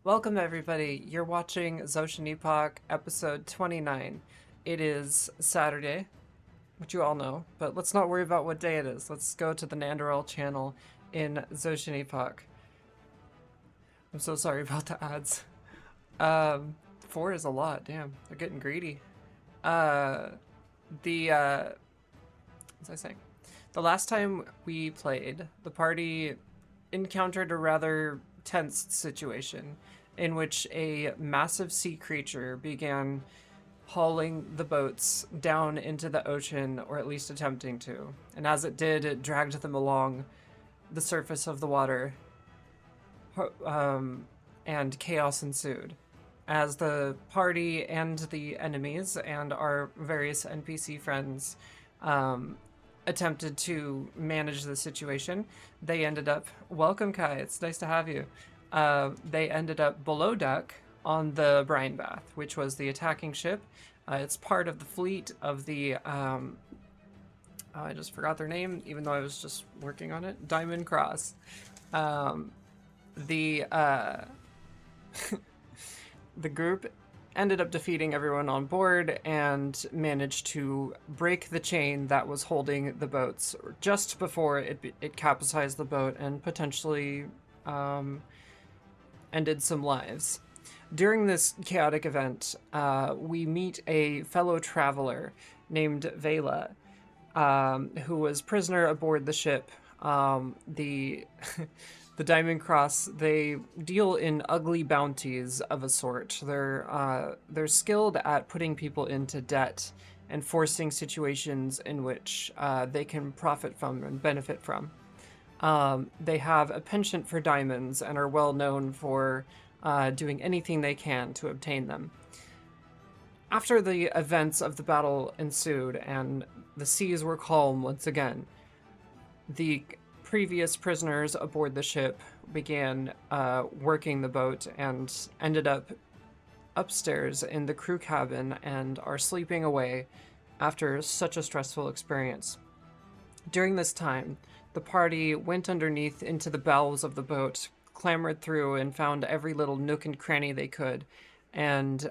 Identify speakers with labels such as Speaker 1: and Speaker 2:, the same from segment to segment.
Speaker 1: Welcome everybody, you're watching Zotian Epoch episode 29. It is Saturday, which you all know, but let's not worry about what day it is. Let's go to the Nanderl channel in Zotian Epoch. I'm so sorry about the ads. 4 is a lot, damn, they're getting greedy. What was I saying? The last time we played, the party encountered a rather tense situation in which a massive sea creature began hauling the boats down into the ocean, or at least attempting to. And as it did, it dragged them along the surface of the water, and chaos ensued. As the party and the enemies and our various NPC friends attempted to manage the situation, they ended up, welcome Kai, it's nice to have you. They ended up below deck on the Brine Bath, which was the attacking ship. It's part of the fleet of the, I just forgot their name, even though I was just working on it, Diamond Cross. The group ended up defeating everyone on board and managed to break the chain that was holding the boats just before it capsized the boat and potentially ended some lives. During this chaotic event, we meet a fellow traveler named Vela, who was prisoner aboard the ship. The Diamond Cross, they deal in ugly bounties of a sort. They're skilled at putting people into debt and forcing situations in which they can profit from and benefit from. They have a penchant for diamonds and are well known for doing anything they can to obtain them. After the events of the battle ensued and the seas were calm once again, the previous prisoners aboard the ship began working the boat and ended up upstairs in the crew cabin and are sleeping away after such a stressful experience. During this time, the party went underneath into the bowels of the boat, clambered through and found every little nook and cranny they could, and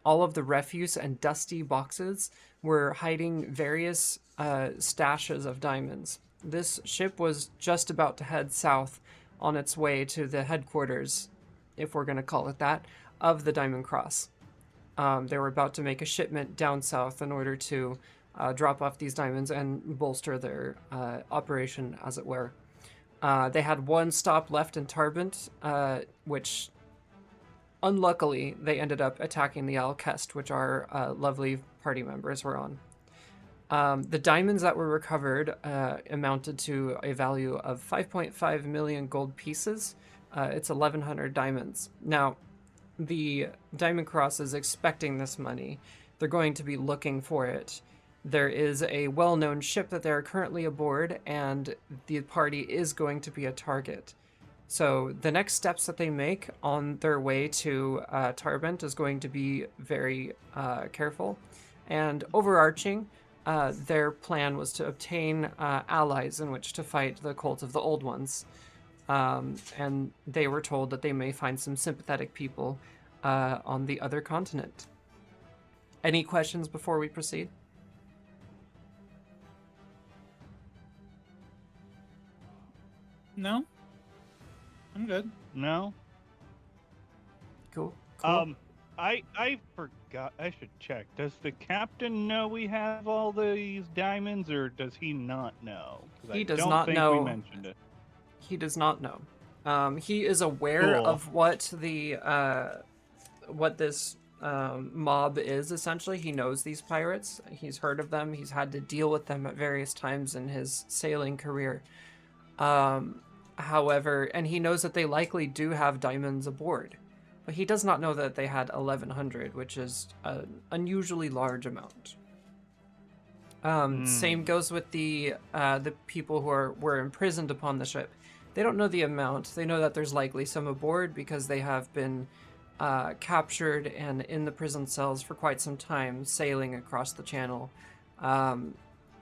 Speaker 1: all of the refuse and dusty boxes were hiding various stashes of diamonds. This ship was just about to head south on its way to the headquarters, if we're going to call it that, of the Diamond Cross. They were about to make a shipment down south in order to drop off these diamonds and bolster their operation, as it were. They had one stop left in Tarbent, which unluckily they ended up attacking the Alcest, which our lovely party members were on. The diamonds that were recovered amounted to a value of 5.5 million gold pieces. It's 1,100 diamonds. Now, the Diamond Cross is expecting this money. They're going to be looking for it. There is a well-known ship that they are currently aboard, and the party is going to be a target. So the next steps that they make on their way to Tarbent is going to be very careful. And overarching, their plan was to obtain allies in which to fight the cult of the Old Ones. And they were told that they may find some sympathetic people on the other continent. Any questions before we proceed?
Speaker 2: No, I'm good.
Speaker 3: No.
Speaker 1: Cool.
Speaker 3: I forgot. I should check. Does the captain know we have all these diamonds, or does he not know? 'Cause
Speaker 1: He
Speaker 3: I
Speaker 1: does
Speaker 3: don't
Speaker 1: not
Speaker 3: think
Speaker 1: know.
Speaker 3: We mentioned it.
Speaker 1: He does not know. He is aware
Speaker 3: Cool.
Speaker 1: of what the what this mob is. Essentially, he knows these pirates. He's heard of them. He's had to deal with them at various times in his sailing career. However, and he knows that they likely do have diamonds aboard, but he does not know that they had 1,100, which is an unusually large amount. Same goes with the people who were imprisoned upon the ship. They don't know the amount. They know that there's likely some aboard because they have been captured and in the prison cells for quite some time, sailing across the channel.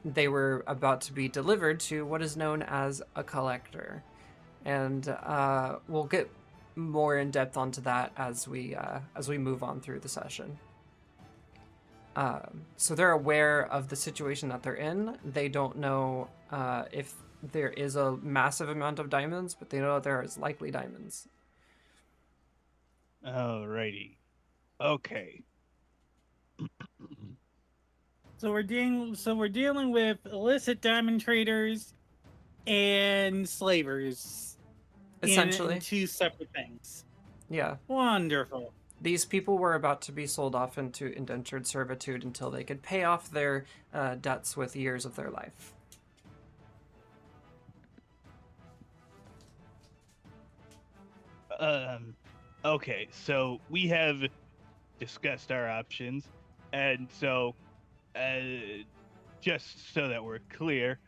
Speaker 1: They were about to be delivered to what is known as a collector, and we'll get more in depth onto that as we move on through the session. So they're aware of the situation that they're in. They don't know if there is a massive amount of diamonds, but they know there is likely diamonds.
Speaker 3: Alrighty. Okay.
Speaker 2: So we're dealing with illicit diamond traders and slavers.
Speaker 1: Essentially.
Speaker 2: In two separate things.
Speaker 1: Yeah.
Speaker 2: Wonderful.
Speaker 1: These people were about to be sold off into indentured servitude until they could pay off their debts with years of their life.
Speaker 3: Okay, so we have discussed our options, and so just so that we're clear,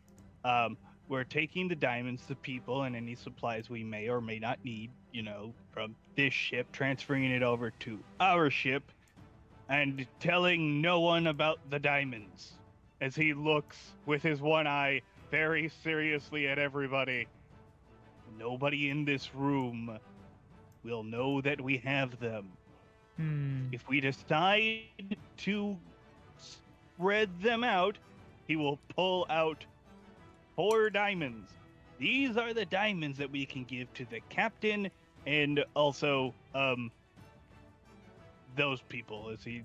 Speaker 3: we're taking the diamonds to people and any supplies we may or may not need, from this ship, transferring it over to our ship, and telling no one about the diamonds. As he looks with his one eye very seriously at everybody. Nobody in this room will know that we have them. If we decide to spread them out, he will pull out 4 diamonds. These are the diamonds that we can give to the captain and also those people, as he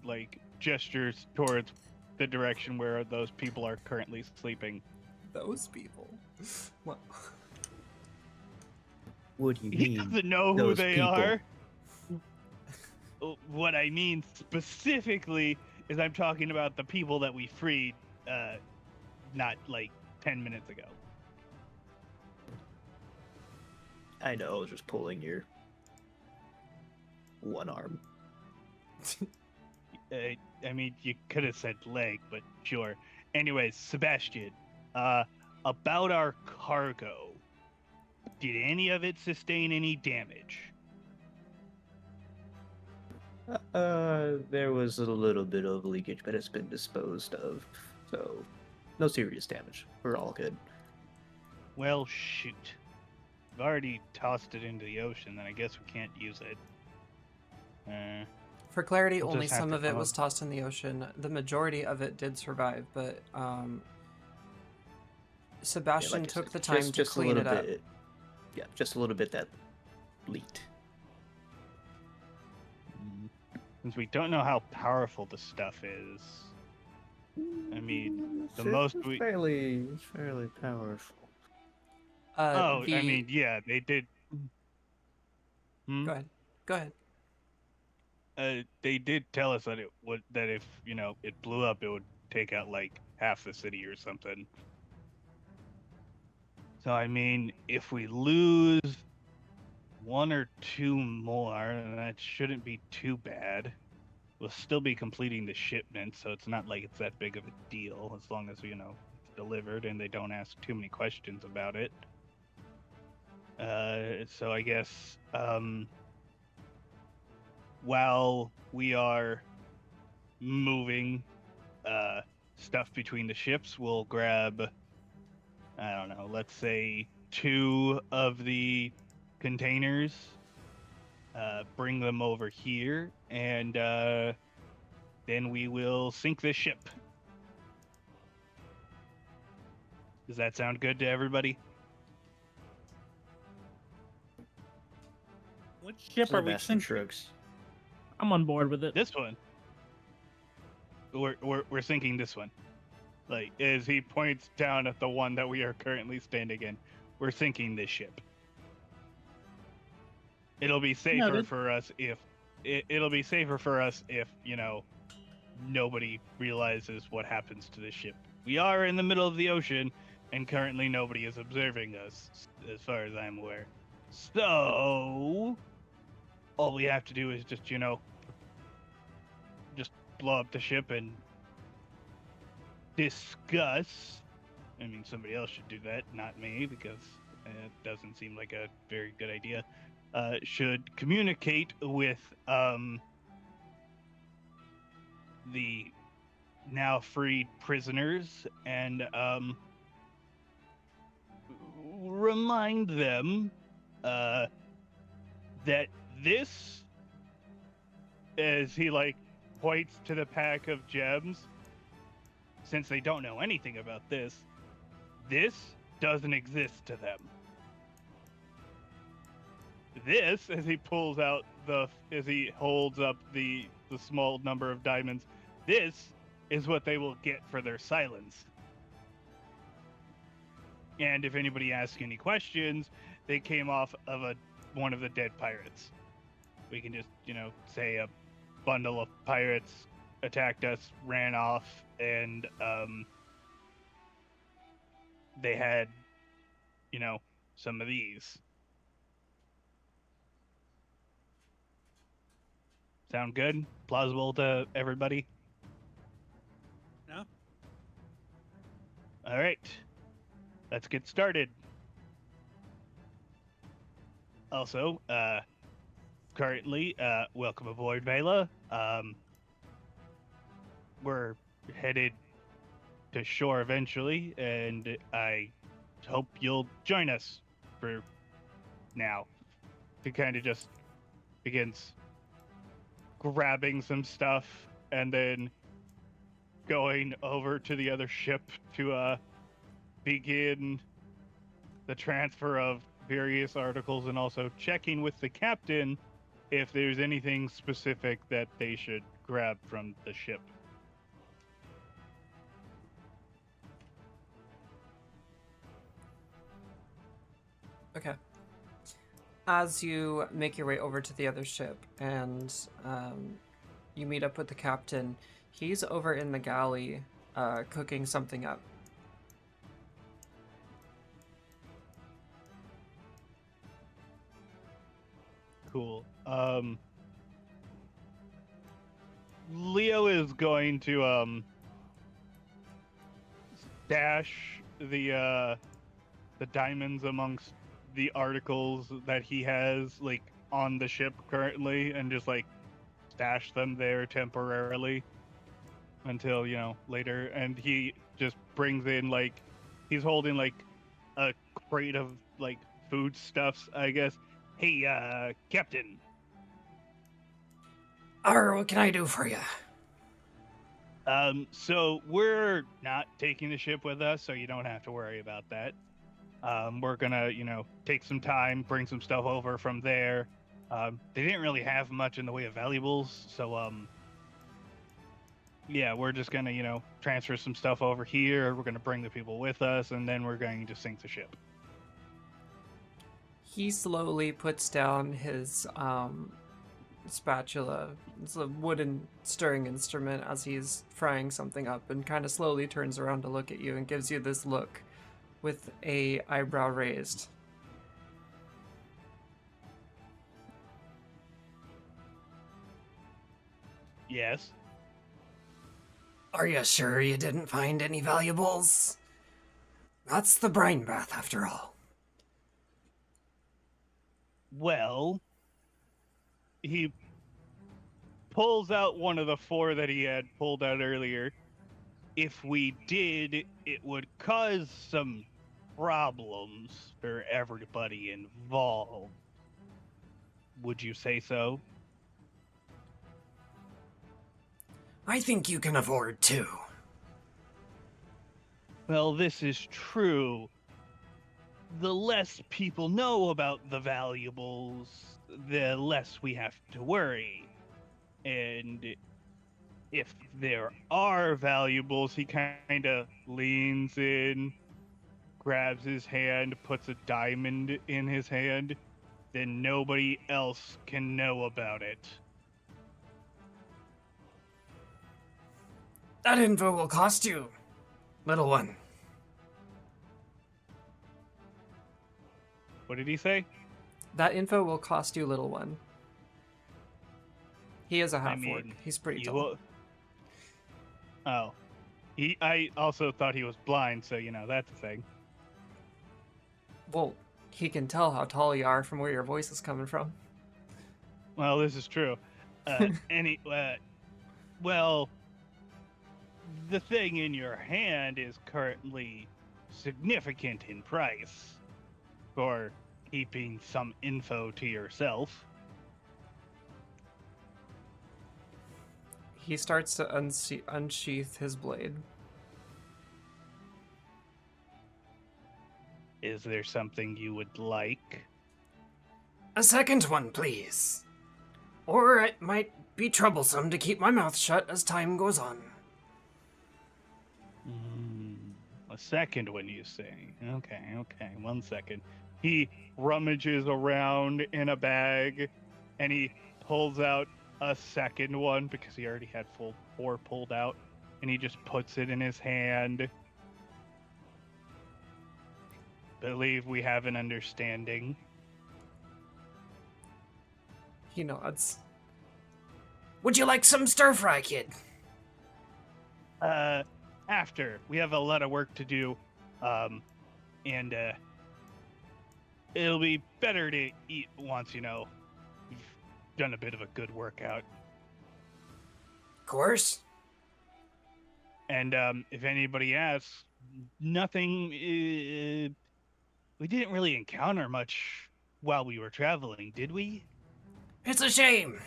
Speaker 3: gestures towards the direction where those people are currently sleeping.
Speaker 1: Those people? What?
Speaker 4: What do you
Speaker 3: He
Speaker 4: mean?
Speaker 3: doesn't know who they
Speaker 4: people?
Speaker 3: are. What I mean specifically is I'm talking about the people that we freed not 10 minutes ago.
Speaker 4: I know, I was just pulling your one arm.
Speaker 3: I mean, you could have said leg, but sure. Anyways, Sebastian, about our cargo, did any of it sustain any damage?
Speaker 4: There was a little bit of leakage, but it's been disposed of, so no serious damage. We're all good.
Speaker 3: Well, shoot. We've already tossed it into the ocean, then I guess we can't use it.
Speaker 1: For clarity,
Speaker 3: We'll
Speaker 1: only
Speaker 3: just have
Speaker 1: some
Speaker 3: to
Speaker 1: of it
Speaker 3: follow-
Speaker 1: was tossed in the ocean. The majority of it did survive, but Sebastian
Speaker 4: like I
Speaker 1: took
Speaker 4: said,
Speaker 1: the time to clean it up.
Speaker 4: Yeah, just a little bit that leaked.
Speaker 3: Since we don't know how powerful the stuff is, I mean, the
Speaker 4: It's
Speaker 3: most we.
Speaker 4: fairly powerful.
Speaker 3: Oh, I
Speaker 1: The
Speaker 3: mean, yeah, they did. Hmm?
Speaker 1: Go ahead. Go ahead.
Speaker 3: They did tell us that it would that if it blew up, it would take out like half the city or something. So I mean, if we lose one or two more, that shouldn't be too bad. We'll still be completing the shipment, so it's not like it's that big of a deal as long as it's delivered and they don't ask too many questions about it. So I guess while we are moving stuff between the ships, we'll grab, I don't know, let's say 2 of the containers, bring them over here, and then we will sink this ship. Does that sound good to everybody?
Speaker 2: Which ship are we
Speaker 4: Sebastian
Speaker 2: sinking?
Speaker 4: shrugs.
Speaker 5: I'm on board with it.
Speaker 3: This one. We're sinking this one. Like, as he points down at the one that we are currently standing in, we're sinking this ship. It'll be safer
Speaker 2: Noted.
Speaker 3: for us if it'll be safer for us if nobody realizes what happens to the ship. We are in the middle of the ocean, and currently nobody is observing us, as far as I'm aware. So all we have to do is just blow up the ship and discuss. I mean, somebody else should do that, not me, because it doesn't seem like a very good idea. Should communicate with the now freed prisoners and remind them that this, as he points to the pack of gems, since they don't know anything about this doesn't exist to them. This, as he pulls out as he holds up the small number of diamonds, this is what they will get for their silence. And if anybody asks any questions, they came off of one of the dead pirates. We can just, say a bundle of pirates attacked us, ran off, and they had, some of these. Sound good? Plausible to everybody?
Speaker 2: No?
Speaker 3: All right. Let's get started. Also, currently, welcome aboard, Vela. We're headed to shore eventually, and I hope you'll join us for now. He kind of just begins grabbing some stuff and then going over to the other ship to begin the transfer of various articles and also checking with the captain if there's anything specific that they should grab from the ship.
Speaker 1: Okay. As you make your way over to the other ship and you meet up with the captain, he's over in the galley cooking something up.
Speaker 3: Cool. Leo is going to stash the diamonds amongst the articles that he has on the ship currently, and just stash them there temporarily until later. And he just brings in he's holding a crate of foodstuffs, I guess. Hey, Captain.
Speaker 1: What can I do for you?
Speaker 3: So we're not taking the ship with us, so you don't have to worry about that. We're gonna, take some time, bring some stuff over from there. They didn't really have much in the way of valuables, so yeah, we're just gonna, transfer some stuff over here. We're gonna bring the people with us, and then we're going to sink the ship.
Speaker 1: He slowly puts down his spatula. It's a wooden stirring instrument as he's frying something up, and kind of slowly turns around to look at you and gives you this look with a eyebrow raised.
Speaker 3: Yes.
Speaker 1: Are you sure you didn't find any valuables? That's the brine bath, after all.
Speaker 3: Well, he pulls out one of the 4 that he had pulled out earlier. If we did, it would cause some problems for everybody involved. Would you say so?
Speaker 1: I think you can afford 2.
Speaker 3: Well, this is true. The less people know about the valuables, the less we have to worry. And if there are valuables, he kind of leans in, grabs his hand, puts a diamond in his hand, then nobody else can know about it.
Speaker 1: That info will cost you, little one.
Speaker 3: What did he say?
Speaker 1: That info will cost you, little one. He is a half-orc.
Speaker 3: mean,
Speaker 1: He's pretty
Speaker 3: You
Speaker 1: tall.
Speaker 3: will... Oh. I also thought he was blind, so, that's a thing.
Speaker 1: Well, he can tell how tall you are from where your voice is coming from.
Speaker 3: Well, this is true. Well, the thing in your hand is currently significant in price for keeping some info to yourself.
Speaker 1: He starts to unsheath his blade.
Speaker 3: Is there something you would like?
Speaker 1: A second one, please. Or it might be troublesome to keep my mouth shut as time goes on.
Speaker 3: A second one, you say? Okay, 1 second. He rummages around in a bag, and he pulls out a second one because he already had full 4 pulled out, and he just puts it in his hand. Believe we have an understanding.
Speaker 1: He nods. Would you like some stir fry, kid?
Speaker 3: After. We have a lot of work to do, and it'll be better to eat once, you've done a bit of a good workout.
Speaker 1: Of course.
Speaker 3: And if anybody asks, nothing. We didn't really encounter much while we were traveling, did we?
Speaker 1: It's a shame.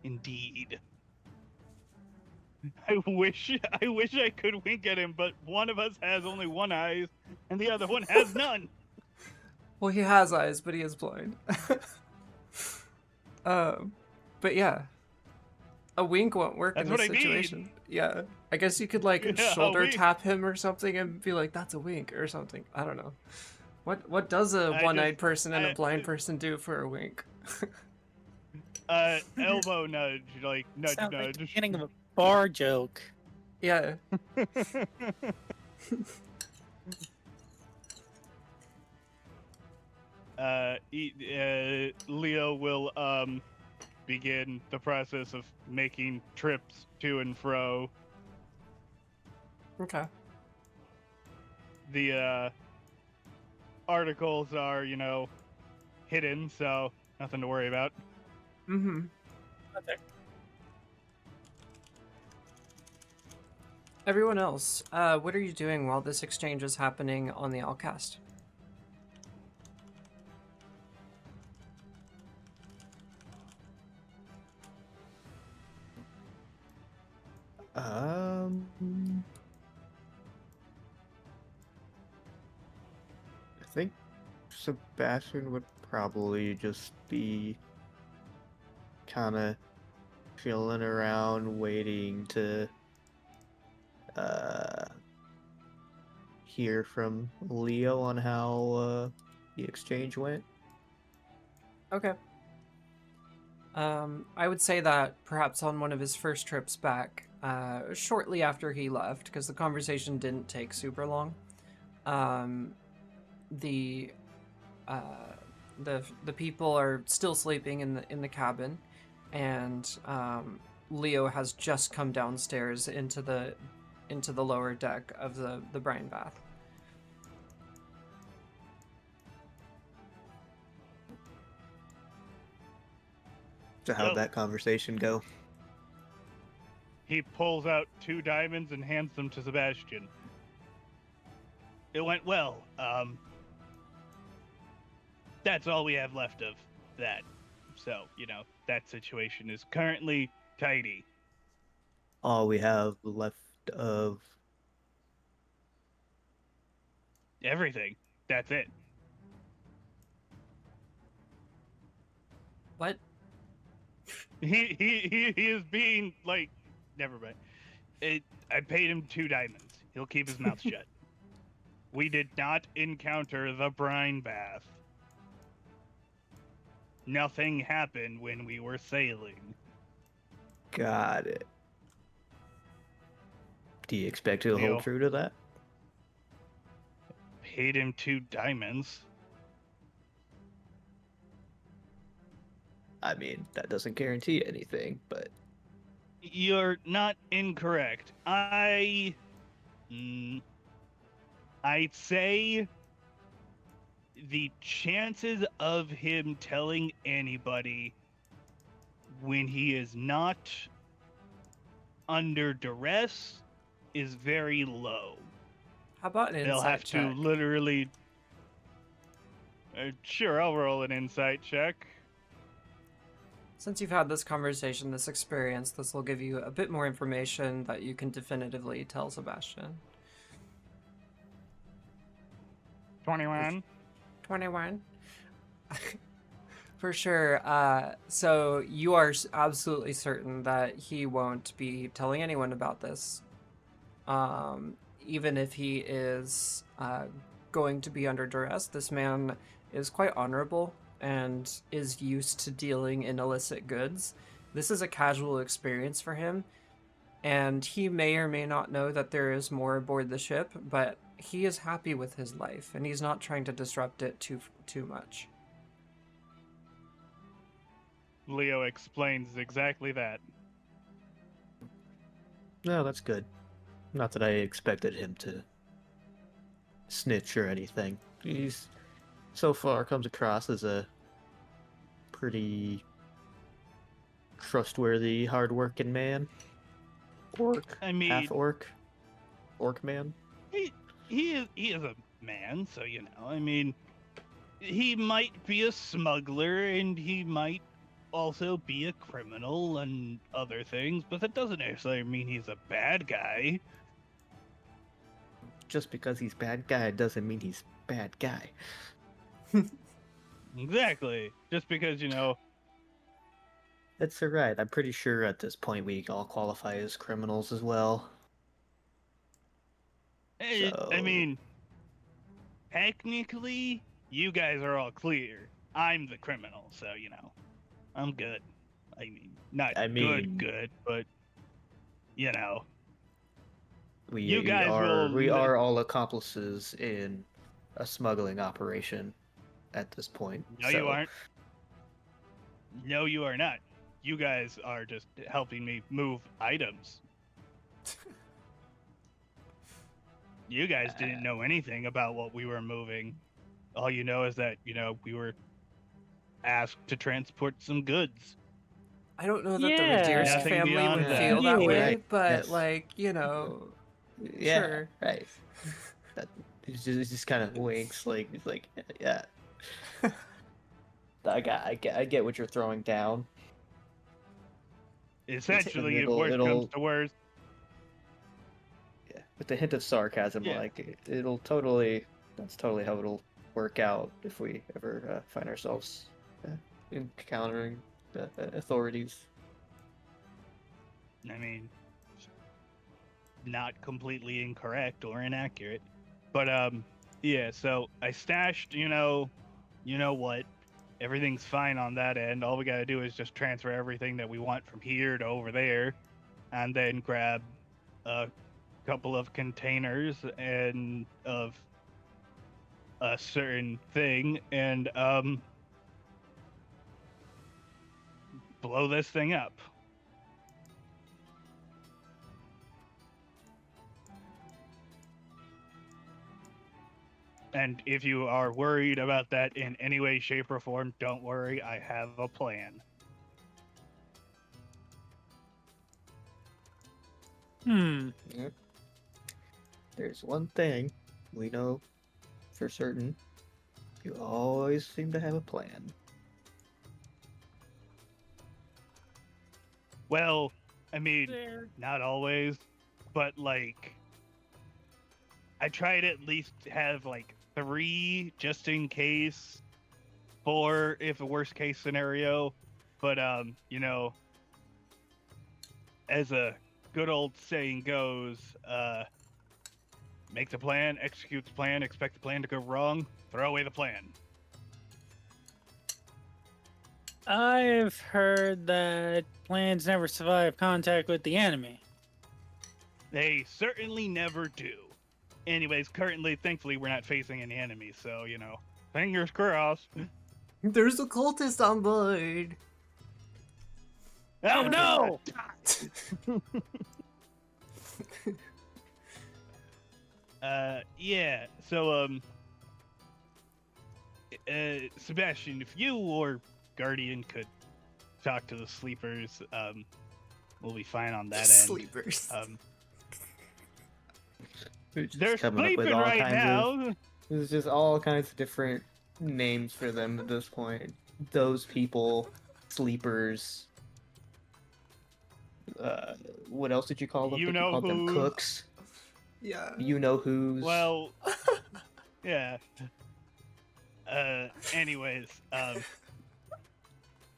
Speaker 3: Indeed. I wish I could wink at him, but one of us has only one eye, and the other one has none.
Speaker 1: Well, he has eyes, but he is blind. But yeah. A wink won't work
Speaker 3: That's
Speaker 1: in this
Speaker 3: what I mean.
Speaker 1: situation. Yeah. I guess you could
Speaker 3: Yeah,
Speaker 1: shoulder
Speaker 3: wink.
Speaker 1: tap him or something and be like, that's a wink or something. I don't know. What does a one-eyed person and a blind person do for a wink?
Speaker 3: Elbow nudge, like nudge,
Speaker 2: Sounds like
Speaker 3: nudge.
Speaker 2: the beginning of a bar joke.
Speaker 1: Yeah.
Speaker 3: Leo will begin the process of making trips to and fro.
Speaker 1: Okay.
Speaker 3: The articles are, hidden, so nothing to worry about.
Speaker 1: Mm-hmm.
Speaker 2: Okay.
Speaker 1: Everyone else, what are you doing while this exchange is happening on the Allcast?
Speaker 4: I think Sebastian would probably just be kind of chilling around, waiting to hear from Leo on how the exchange went.
Speaker 1: Okay. I would say that perhaps on one of his first trips back, shortly after he left, because the conversation didn't take super long, um, the the people are still sleeping in the cabin, and Leo has just come downstairs into the lower deck of the brine bath.
Speaker 4: So how'd
Speaker 3: So-
Speaker 4: that conversation go?
Speaker 3: He pulls out 2 diamonds and hands them to Sebastian. It went well. That's all we have left of that. So, that situation is currently tidy.
Speaker 4: All we have left of
Speaker 3: Everything. That's it.
Speaker 1: What?
Speaker 3: He is being like, never mind. I paid him 2 diamonds. He'll keep his mouth shut. We did not encounter the brine bath. Nothing happened when we were sailing.
Speaker 4: got it. Do you expect to
Speaker 3: Leo.
Speaker 4: hold true to that?
Speaker 3: Paid him 2 diamonds.
Speaker 4: I mean, that doesn't guarantee anything, but
Speaker 3: You're not incorrect. I'd say the chances of him telling anybody when he is not under duress is very low.
Speaker 1: How about an
Speaker 3: They'll
Speaker 1: insight
Speaker 3: have
Speaker 1: check?
Speaker 3: to literally. Sure, I'll roll an insight check.
Speaker 1: Since you've had this conversation, this experience, this will give you a bit more information that you can definitively tell Sebastian.
Speaker 3: 21.
Speaker 1: 21. For sure. So you are absolutely certain that he won't be telling anyone about this. Even if he is going to be under duress, this man is quite honorable and is used to dealing in illicit goods. This is a casual experience for him, and he may or may not know that there is more aboard the ship, but he is happy with his life, and he's not trying to disrupt it too much.
Speaker 3: Leo explains exactly that.
Speaker 4: no, that's good. Not that I expected him to snitch or anything. He's so far comes across as a pretty trustworthy, hardworking man. Orc,
Speaker 3: I mean,
Speaker 4: half orc, orc man.
Speaker 3: he is a man, so I mean, he might be a smuggler and he might also be a criminal and other things, but that doesn't necessarily mean he's a bad guy.
Speaker 4: Just because he's bad guy doesn't mean he's bad guy.
Speaker 3: Exactly. Just because
Speaker 4: That's alright. I'm pretty sure at this point we all qualify as criminals as well.
Speaker 3: I
Speaker 4: So-
Speaker 3: mean, technically, you guys are all clear. I'm the criminal, so I'm good. I mean, not
Speaker 4: I mean-
Speaker 3: good, but
Speaker 4: We,
Speaker 3: You guys
Speaker 4: are
Speaker 3: will
Speaker 4: we
Speaker 3: li-
Speaker 4: are all accomplices in a smuggling operation at this point.
Speaker 3: no,
Speaker 4: so
Speaker 3: you aren't. No, you are not. You guys are just helping me move items. You guys didn't know anything about what we were moving. All you know is that, we were asked to transport some goods.
Speaker 1: I don't know that
Speaker 5: Yeah.
Speaker 1: the Radirsk
Speaker 3: Nothing
Speaker 1: family
Speaker 3: beyond
Speaker 1: would
Speaker 3: that.
Speaker 1: feel that
Speaker 5: Yeah.
Speaker 1: way,
Speaker 4: Right,
Speaker 1: but
Speaker 4: yes. Yeah,
Speaker 1: sure.
Speaker 4: right. That, he just kind of winks, like he's like, yeah. I get what you're throwing down.
Speaker 3: Essentially, if
Speaker 4: it'll-
Speaker 3: worst
Speaker 4: it'll-
Speaker 3: comes to worst,
Speaker 4: Yeah, with a hint of sarcasm,
Speaker 3: Yeah.
Speaker 4: like that's totally how it'll work out if we ever find ourselves encountering the authorities.
Speaker 3: I mean, not completely incorrect or inaccurate. But yeah, so I stashed, you know what? Everything's fine on that end. All we gotta do is just transfer everything that we want from here to over there, and then grab a couple of containers and of a certain thing and blow this thing up. And if you are worried about that in any way, shape, or form, don't worry, I have a plan.
Speaker 4: Yep. There's one thing we know for certain. You always seem to have a plan.
Speaker 3: Well, I mean,
Speaker 2: There.
Speaker 3: not always, but like, I try to at least have like 3 just in case, 4 if a worst case scenario. But as a good old saying goes, make the plan, execute the plan, expect the plan to go wrong, throw away the plan.
Speaker 2: I've heard that plans never survive contact with the enemy.
Speaker 3: They certainly never do. Anyways, currently, thankfully, we're not facing any enemies, so, fingers crossed.
Speaker 1: There's a cultist on board.
Speaker 2: Oh no!
Speaker 3: Yeah, so, Sebastian, if you or Guardian could talk to the sleepers, we'll be fine on that end.
Speaker 1: Sleepers.
Speaker 4: We're just
Speaker 3: They're
Speaker 4: coming up with
Speaker 3: sleeping
Speaker 4: all
Speaker 3: right
Speaker 4: kinds
Speaker 3: now.
Speaker 4: of. There's just all kinds of different names for them at this point. Those people, sleepers. What else did you call them?
Speaker 3: You
Speaker 4: I think
Speaker 3: know
Speaker 4: called them
Speaker 3: who's.
Speaker 4: cooks.
Speaker 1: Yeah.
Speaker 4: You know who's.
Speaker 3: Well, yeah. Anyways,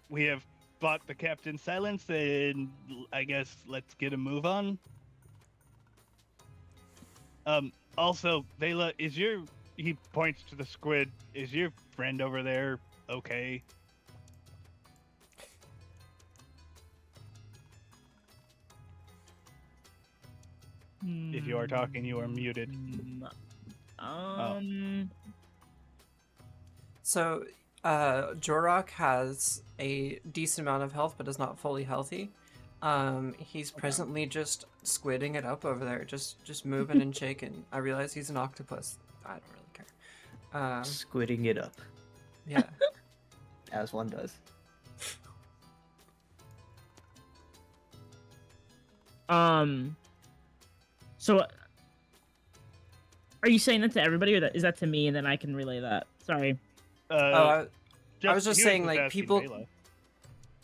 Speaker 3: we have bought the captain's silence, and I guess let's get a move on. Also, Vela, he points to the squid, is your friend over there okay? If you are talking, you are muted.
Speaker 1: So, Jorok has a decent amount of health, but is not fully healthy. He's presently just squidding it up over there, just moving and shaking. I realize he's an octopus. I don't really care.
Speaker 4: Squidding it up,
Speaker 1: Yeah.
Speaker 4: as one does.
Speaker 5: So, are you saying that to everybody, or is that to me, and then I can relay that? Sorry.
Speaker 1: I was just
Speaker 3: he
Speaker 1: saying,
Speaker 3: was
Speaker 1: like,
Speaker 3: asking
Speaker 1: people
Speaker 3: Vela.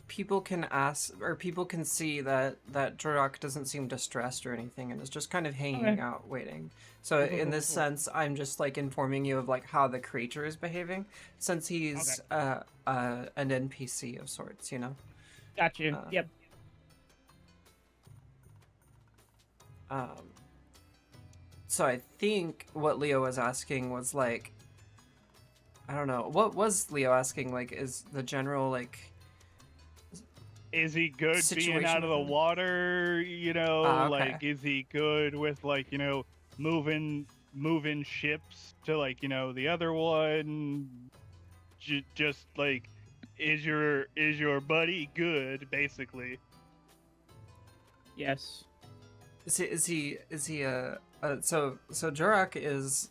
Speaker 1: people can ask, or people can see that Jorok doesn't seem distressed or anything, and is just kind of hanging
Speaker 5: Okay.
Speaker 1: out, waiting. So in this sense, I'm just like informing you of like how the creature is behaving, since he's an NPC of sorts, you know.
Speaker 5: Got you. Yep.
Speaker 1: So I think what Leo was asking was like, I don't know, what was Leo asking? Like, is the general like,
Speaker 3: Is he good being out of the
Speaker 1: Situation with him?
Speaker 3: water?
Speaker 1: Okay.
Speaker 3: Like, is he good with like, moving ships to like, the other one? Just like, is your buddy good? Basically,
Speaker 5: Yes.
Speaker 1: is he so Jorok is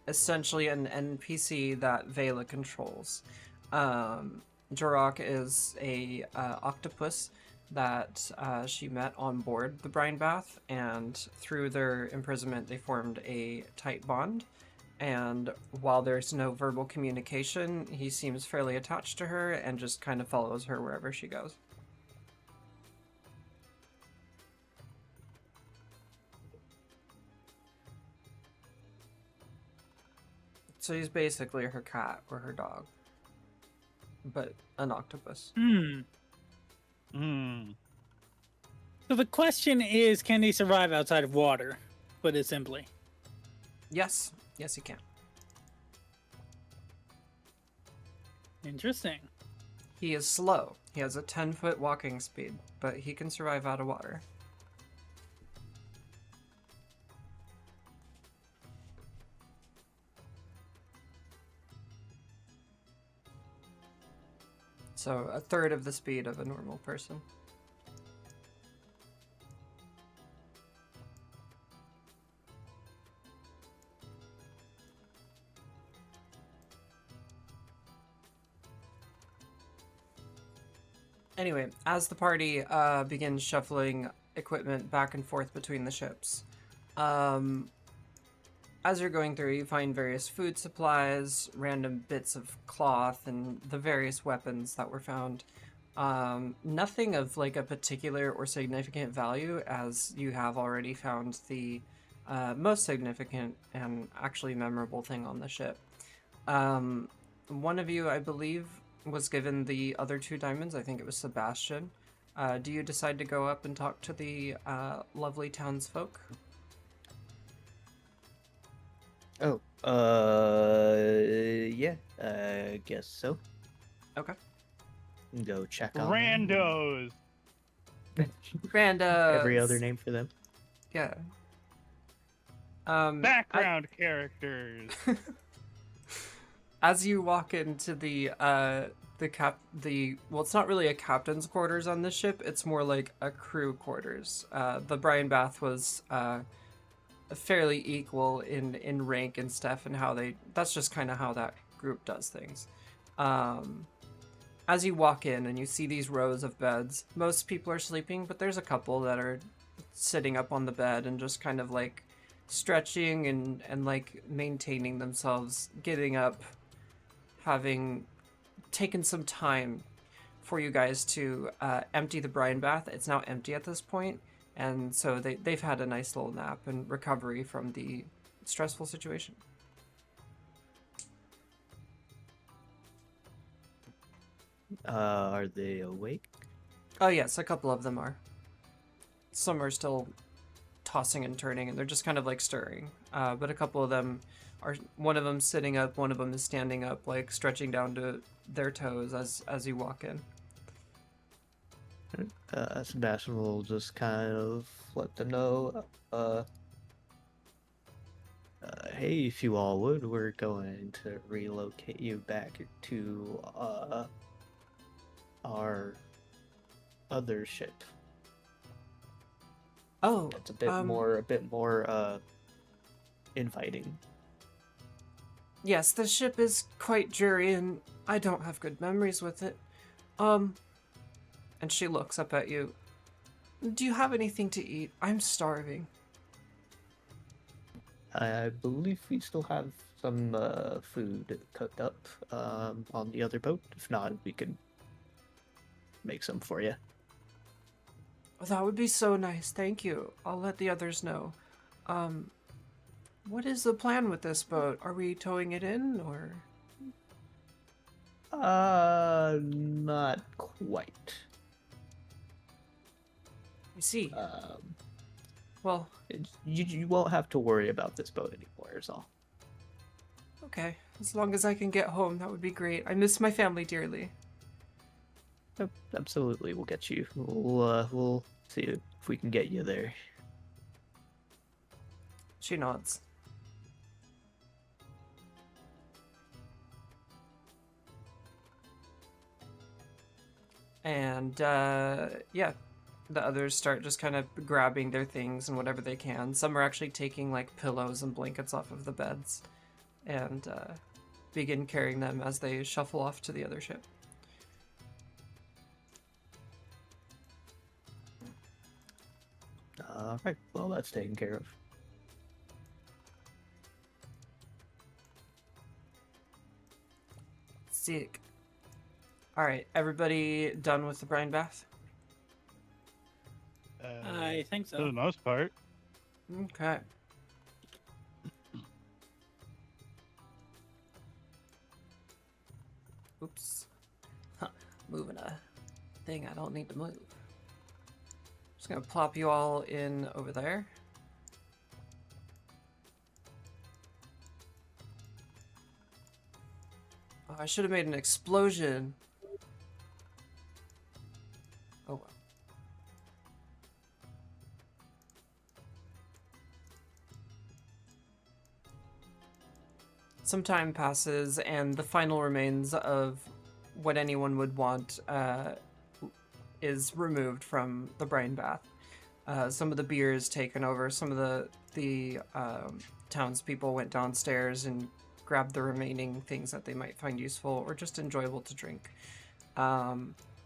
Speaker 1: essentially an NPC that Vela controls. Jorok is a octopus that she met on board the Brine Bath, and through their imprisonment, they formed a tight bond. And while there's no verbal communication, he seems fairly attached to her and just kind of follows her wherever she goes. So he's basically her cat or her dog, but an octopus.
Speaker 5: Hmm.
Speaker 2: So the question is, can they survive outside of water? Put it simply.
Speaker 1: Yes. Yes, you can.
Speaker 2: Interesting.
Speaker 1: He is slow. He has a 10-foot walking speed, but he can survive out of water. So a third of the speed of a normal person. Anyway, as the party begins shuffling equipment back and forth between the ships, as you're going through, you find various food supplies, random bits of cloth, and the various weapons that were found. Nothing of like a particular or significant value, as you have already found the most significant and actually memorable thing on the ship. One of you, I believe, was given the other 2 diamonds. I think it was Sebastian. Do you decide to go up and talk to the lovely townsfolk?
Speaker 4: Oh, yeah, I guess so.
Speaker 1: Okay.
Speaker 4: Go check on them.
Speaker 3: Randos.
Speaker 1: Randos.
Speaker 4: Every other name for them.
Speaker 1: Yeah.
Speaker 3: Background characters.
Speaker 1: As you walk into the well, it's not really a captain's quarters on this ship. It's more like a crew quarters. The Brian Bath was fairly equal in rank and stuff, and how that's just kind of how that group does things. As you walk in and you see these rows of beds, most people are sleeping, but there's a couple that are sitting up on the bed and just kind of like stretching and like maintaining themselves, getting up, having taken some time for you guys to empty the brine bath. It's now empty at this point, and so they've had a nice little nap and recovery from the stressful situation.
Speaker 4: Are they awake?
Speaker 1: Oh yes, a couple of them are. Some are still tossing and turning, and they're just kind of like stirring. But a couple of them are. One of them sitting up, one of them is standing up, like stretching down to their toes as you walk in.
Speaker 4: Sebastian will just kind of let them know, hey, if you all would, we're going to relocate you back to, our other ship.
Speaker 1: Oh,
Speaker 4: It's a bit more inviting.
Speaker 1: yes, the ship is quite dreary, and I don't have good memories with it. And she looks up at you. Do you have anything to eat? I'm starving.
Speaker 4: I believe we still have some food cooked up on the other boat. If not, we could make some for you.
Speaker 1: Oh, that would be so nice. Thank you. I'll let the others know. What is the plan with this boat? Are we towing it in, or?
Speaker 4: Not quite.
Speaker 1: I see. Well,
Speaker 4: You won't have to worry about this boat anymore, is all.
Speaker 1: okay. As long as I can get home, that would be great. I miss my family dearly.
Speaker 4: Yep, absolutely, we'll get you. We'll see if we can get you there.
Speaker 1: She nods. And, yeah. The others start just kind of grabbing their things and whatever they can. Some are actually taking, like, pillows and blankets off of the beds and begin carrying them as they shuffle off to the other ship.
Speaker 4: Alright, well, that's taken care of.
Speaker 1: Sick. Alright, everybody done with the brine bath?
Speaker 2: I think
Speaker 3: For the
Speaker 2: so.
Speaker 3: most part.
Speaker 1: Okay. Oops. Huh. Moving a thing I don't need to move. Just gonna plop you all in over there. Oh, I should have made an explosion. Oh well. Some time passes, and the final remains of what anyone would want is removed from the brine bath. Some of the beer is taken over. Some of the townspeople went downstairs and grabbed the remaining things that they might find useful or just enjoyable to drink.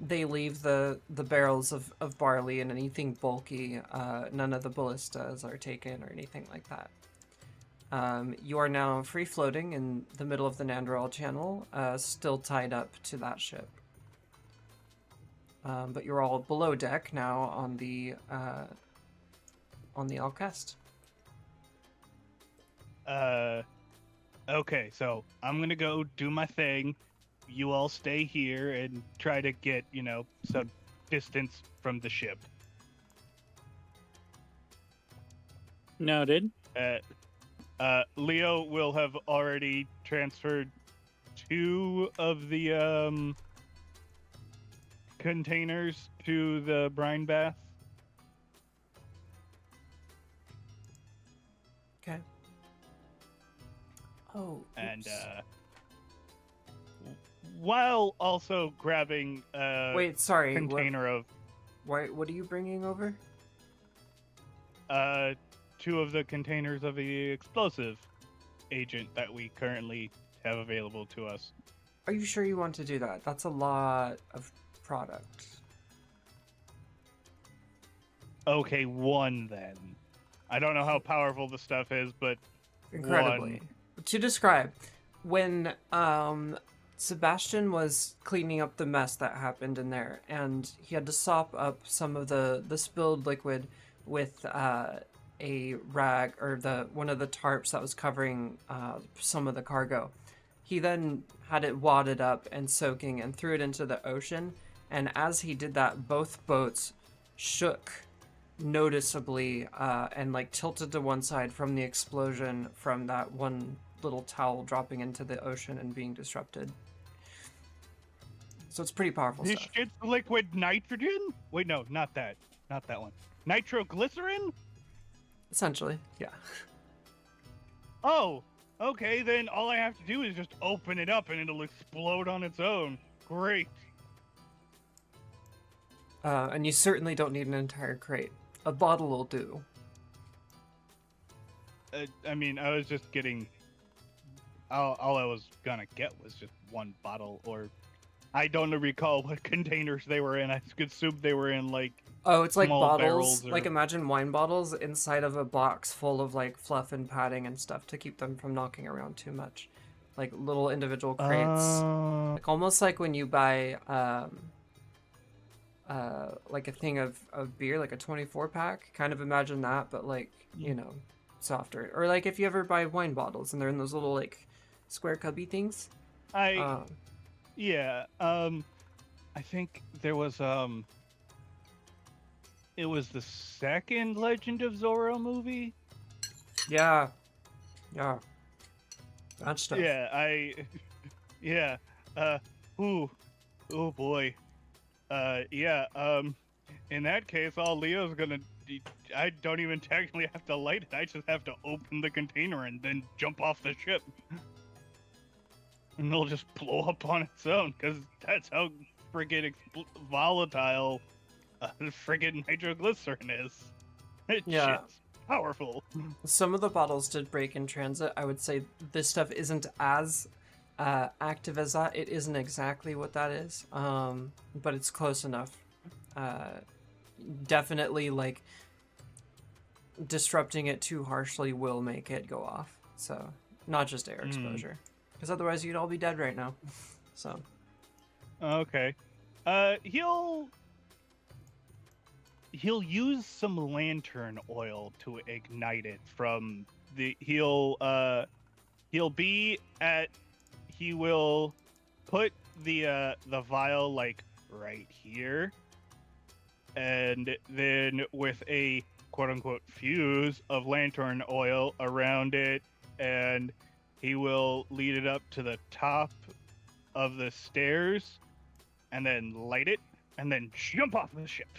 Speaker 1: They leave the barrels of barley and anything bulky. None of the ballistas are taken or anything like that. You are now free floating in the middle of the Nandral Channel, still tied up to that ship. But you're all below deck now on the Alcest.
Speaker 3: Okay, so I'm gonna go do my thing. You all stay here and try to get, some distance from the ship.
Speaker 2: Noted.
Speaker 3: Leo will have already transferred 2 of the containers to the brine bath.
Speaker 1: Okay. Oh.
Speaker 3: And
Speaker 1: oops.
Speaker 3: While also grabbing a
Speaker 1: Wait, sorry.
Speaker 3: container of
Speaker 1: What are you bringing over?
Speaker 3: 2 of the containers of the explosive agent that we currently have available to us.
Speaker 1: Are you sure you want to do that? That's a lot of product.
Speaker 3: Okay, 1 then. I don't know how powerful the stuff is, but
Speaker 1: Incredibly.
Speaker 3: 1.
Speaker 1: To describe, when Sebastian was cleaning up the mess that happened in there, and he had to sop up some of the spilled liquid with a rag or one of the tarps that was covering some of the cargo. He then had it wadded up and soaking and threw it into the ocean. And as he did that, both boats shook noticeably and like tilted to one side from the explosion from that one little towel dropping into the ocean and being disrupted. So it's pretty powerful
Speaker 3: This
Speaker 1: stuff.
Speaker 3: shit's liquid nitrogen? Wait, no, not that. Not that one. Nitroglycerin?
Speaker 1: Essentially, yeah.
Speaker 3: Oh, okay, then all I have to do is just open it up and it'll explode on its own. Great.
Speaker 1: And you certainly don't need an entire crate. A bottle will do.
Speaker 3: I mean, I was just getting... All I was gonna get was just 1 bottle, or... I don't recall what containers they were in. I could assume they were in, like...
Speaker 1: Oh, it's like
Speaker 3: small
Speaker 1: bottles.
Speaker 3: barrels or-
Speaker 1: Like imagine wine bottles inside of a box full of like fluff and padding and stuff to keep them from knocking around too much. Like little individual crates. Like almost like when you buy like a thing of beer, like a 24 pack. Kind of imagine that, but like, softer. Or like if you ever buy wine bottles and they're in those little like square cubby things.
Speaker 3: Yeah, I think there was, it was the second Legend of Zorro movie?
Speaker 1: Yeah. That stuff.
Speaker 3: Yeah, oh boy. In that case, all Leo's gonna, I don't even technically have to light it, I just have to open the container and then jump off the ship. And it'll just blow up on its own, because that's how friggin' volatile friggin' nitroglycerin is.
Speaker 1: Yeah.
Speaker 3: Shit's powerful.
Speaker 1: Some of the bottles did break in transit. I would say this stuff isn't as active as that. It isn't exactly what that is, but it's close enough. Definitely, like, disrupting it too harshly will make it go off. So, not just air exposure. Because otherwise you'd all be dead right now. So.
Speaker 3: Okay. He'll use some lantern oil to ignite it from the he will put the vial like right here, and then with a quote-unquote fuse of lantern oil around it, and he will lead it up to the top of the stairs, and then light it, and then jump off the ship,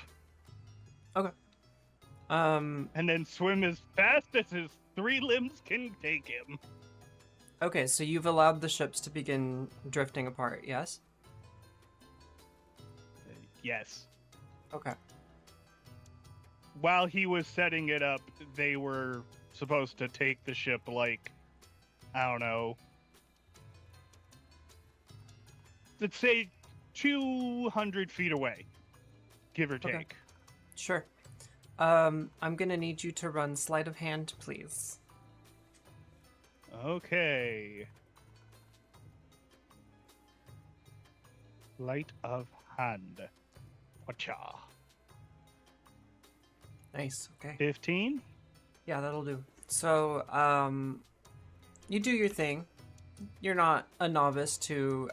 Speaker 1: Um.
Speaker 3: and then swim as fast as his 3 limbs can take him.
Speaker 1: Okay, so you've allowed the ships to begin drifting apart. Yes.
Speaker 3: Yes.
Speaker 1: Okay.
Speaker 3: While he was setting it up, they were supposed to take the ship, like, I don't know, let's say 200 feet away, give or
Speaker 1: Okay.
Speaker 3: take.
Speaker 1: Sure. I'm gonna need you to run sleight of hand, please.
Speaker 3: Okay. Light of hand. Wacha.
Speaker 1: Nice. Okay.
Speaker 3: 15?
Speaker 1: Yeah, that'll do. So, you do your thing. You're not a novice to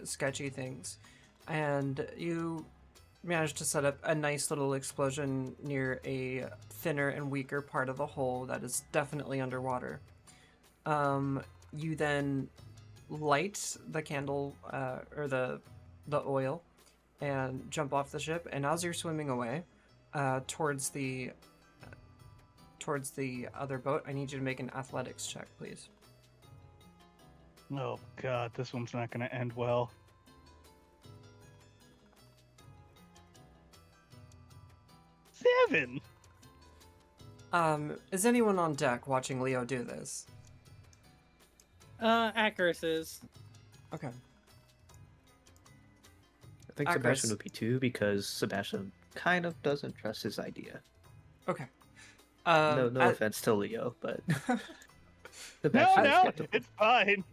Speaker 1: sketchy things, and you manage to set up a nice little explosion near a thinner and weaker part of the hull that is definitely underwater. You then light the candle or the oil and jump off the ship, and as you're swimming away towards the other boat, I need you to make an athletics check, please.
Speaker 3: Oh god, this one's not gonna end well. 7!
Speaker 1: Is anyone on deck watching Leo do this?
Speaker 2: Acris is.
Speaker 1: Okay.
Speaker 4: I think
Speaker 1: Chris.
Speaker 4: Sebastian would be 2 because Sebastian kind of doesn't trust his idea.
Speaker 1: Okay.
Speaker 4: No
Speaker 1: I-
Speaker 4: offense to Leo, but
Speaker 3: No,
Speaker 4: Sebastian is
Speaker 3: no,
Speaker 4: skeptical.
Speaker 3: it's fine.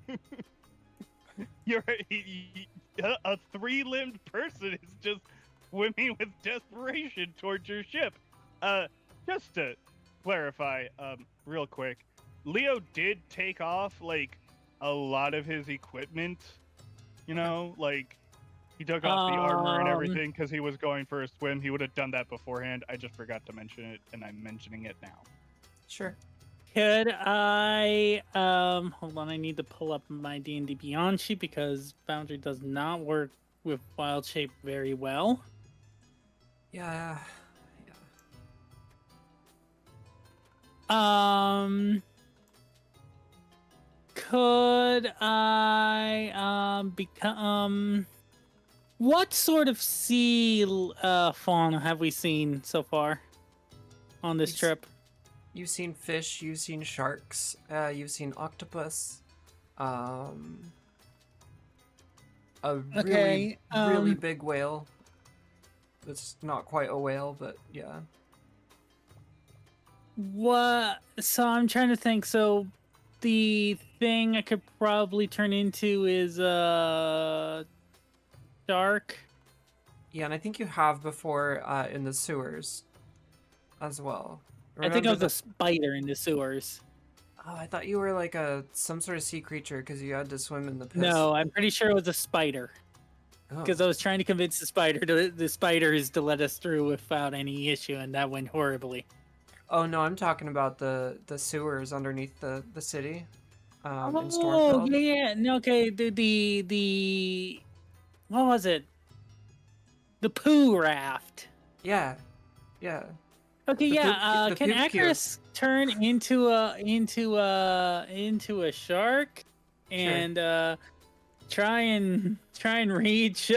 Speaker 3: You're a 3-limbed person is just swimming with desperation towards your ship. Just to clarify, real quick, Leo did take off like a lot of his equipment. You know, like he took off the armor and everything because he was going for a swim. He would have done that beforehand. I just forgot to mention it, and I'm mentioning it now.
Speaker 1: Sure.
Speaker 2: Could I hold on, I need to pull up my D&D Beyond sheet because Foundry does not work with Wild Shape very well.
Speaker 1: Yeah.
Speaker 2: Could I become what sort of sea fauna have we seen so far on this
Speaker 1: It's-
Speaker 2: trip?
Speaker 1: You've seen fish, you've seen sharks, you've seen octopus, a really,
Speaker 2: Okay,
Speaker 1: really big whale. It's not quite a whale, but yeah.
Speaker 2: What? So I'm trying to think. So the thing I could probably turn into is shark.
Speaker 1: Yeah, and I think you have before in the sewers as well.
Speaker 2: I think I
Speaker 1: Remember
Speaker 2: was a spider in the sewers.
Speaker 1: Oh, I thought you were like some sort of sea creature because you had to swim in the piss.
Speaker 2: No, I'm pretty sure it was a spider
Speaker 1: Oh.
Speaker 2: because I was trying to convince the spiders to let us through without any issue, and that went horribly.
Speaker 1: Oh no, I'm talking about the sewers underneath the city. In
Speaker 2: Oh
Speaker 1: Stormfield.
Speaker 2: yeah, no, okay. The what was it? The poo raft.
Speaker 1: Yeah, yeah.
Speaker 2: Okay,
Speaker 1: The
Speaker 2: yeah.
Speaker 1: poop- the
Speaker 2: Can
Speaker 1: poop cube.
Speaker 2: Acris turn into a shark and try and reach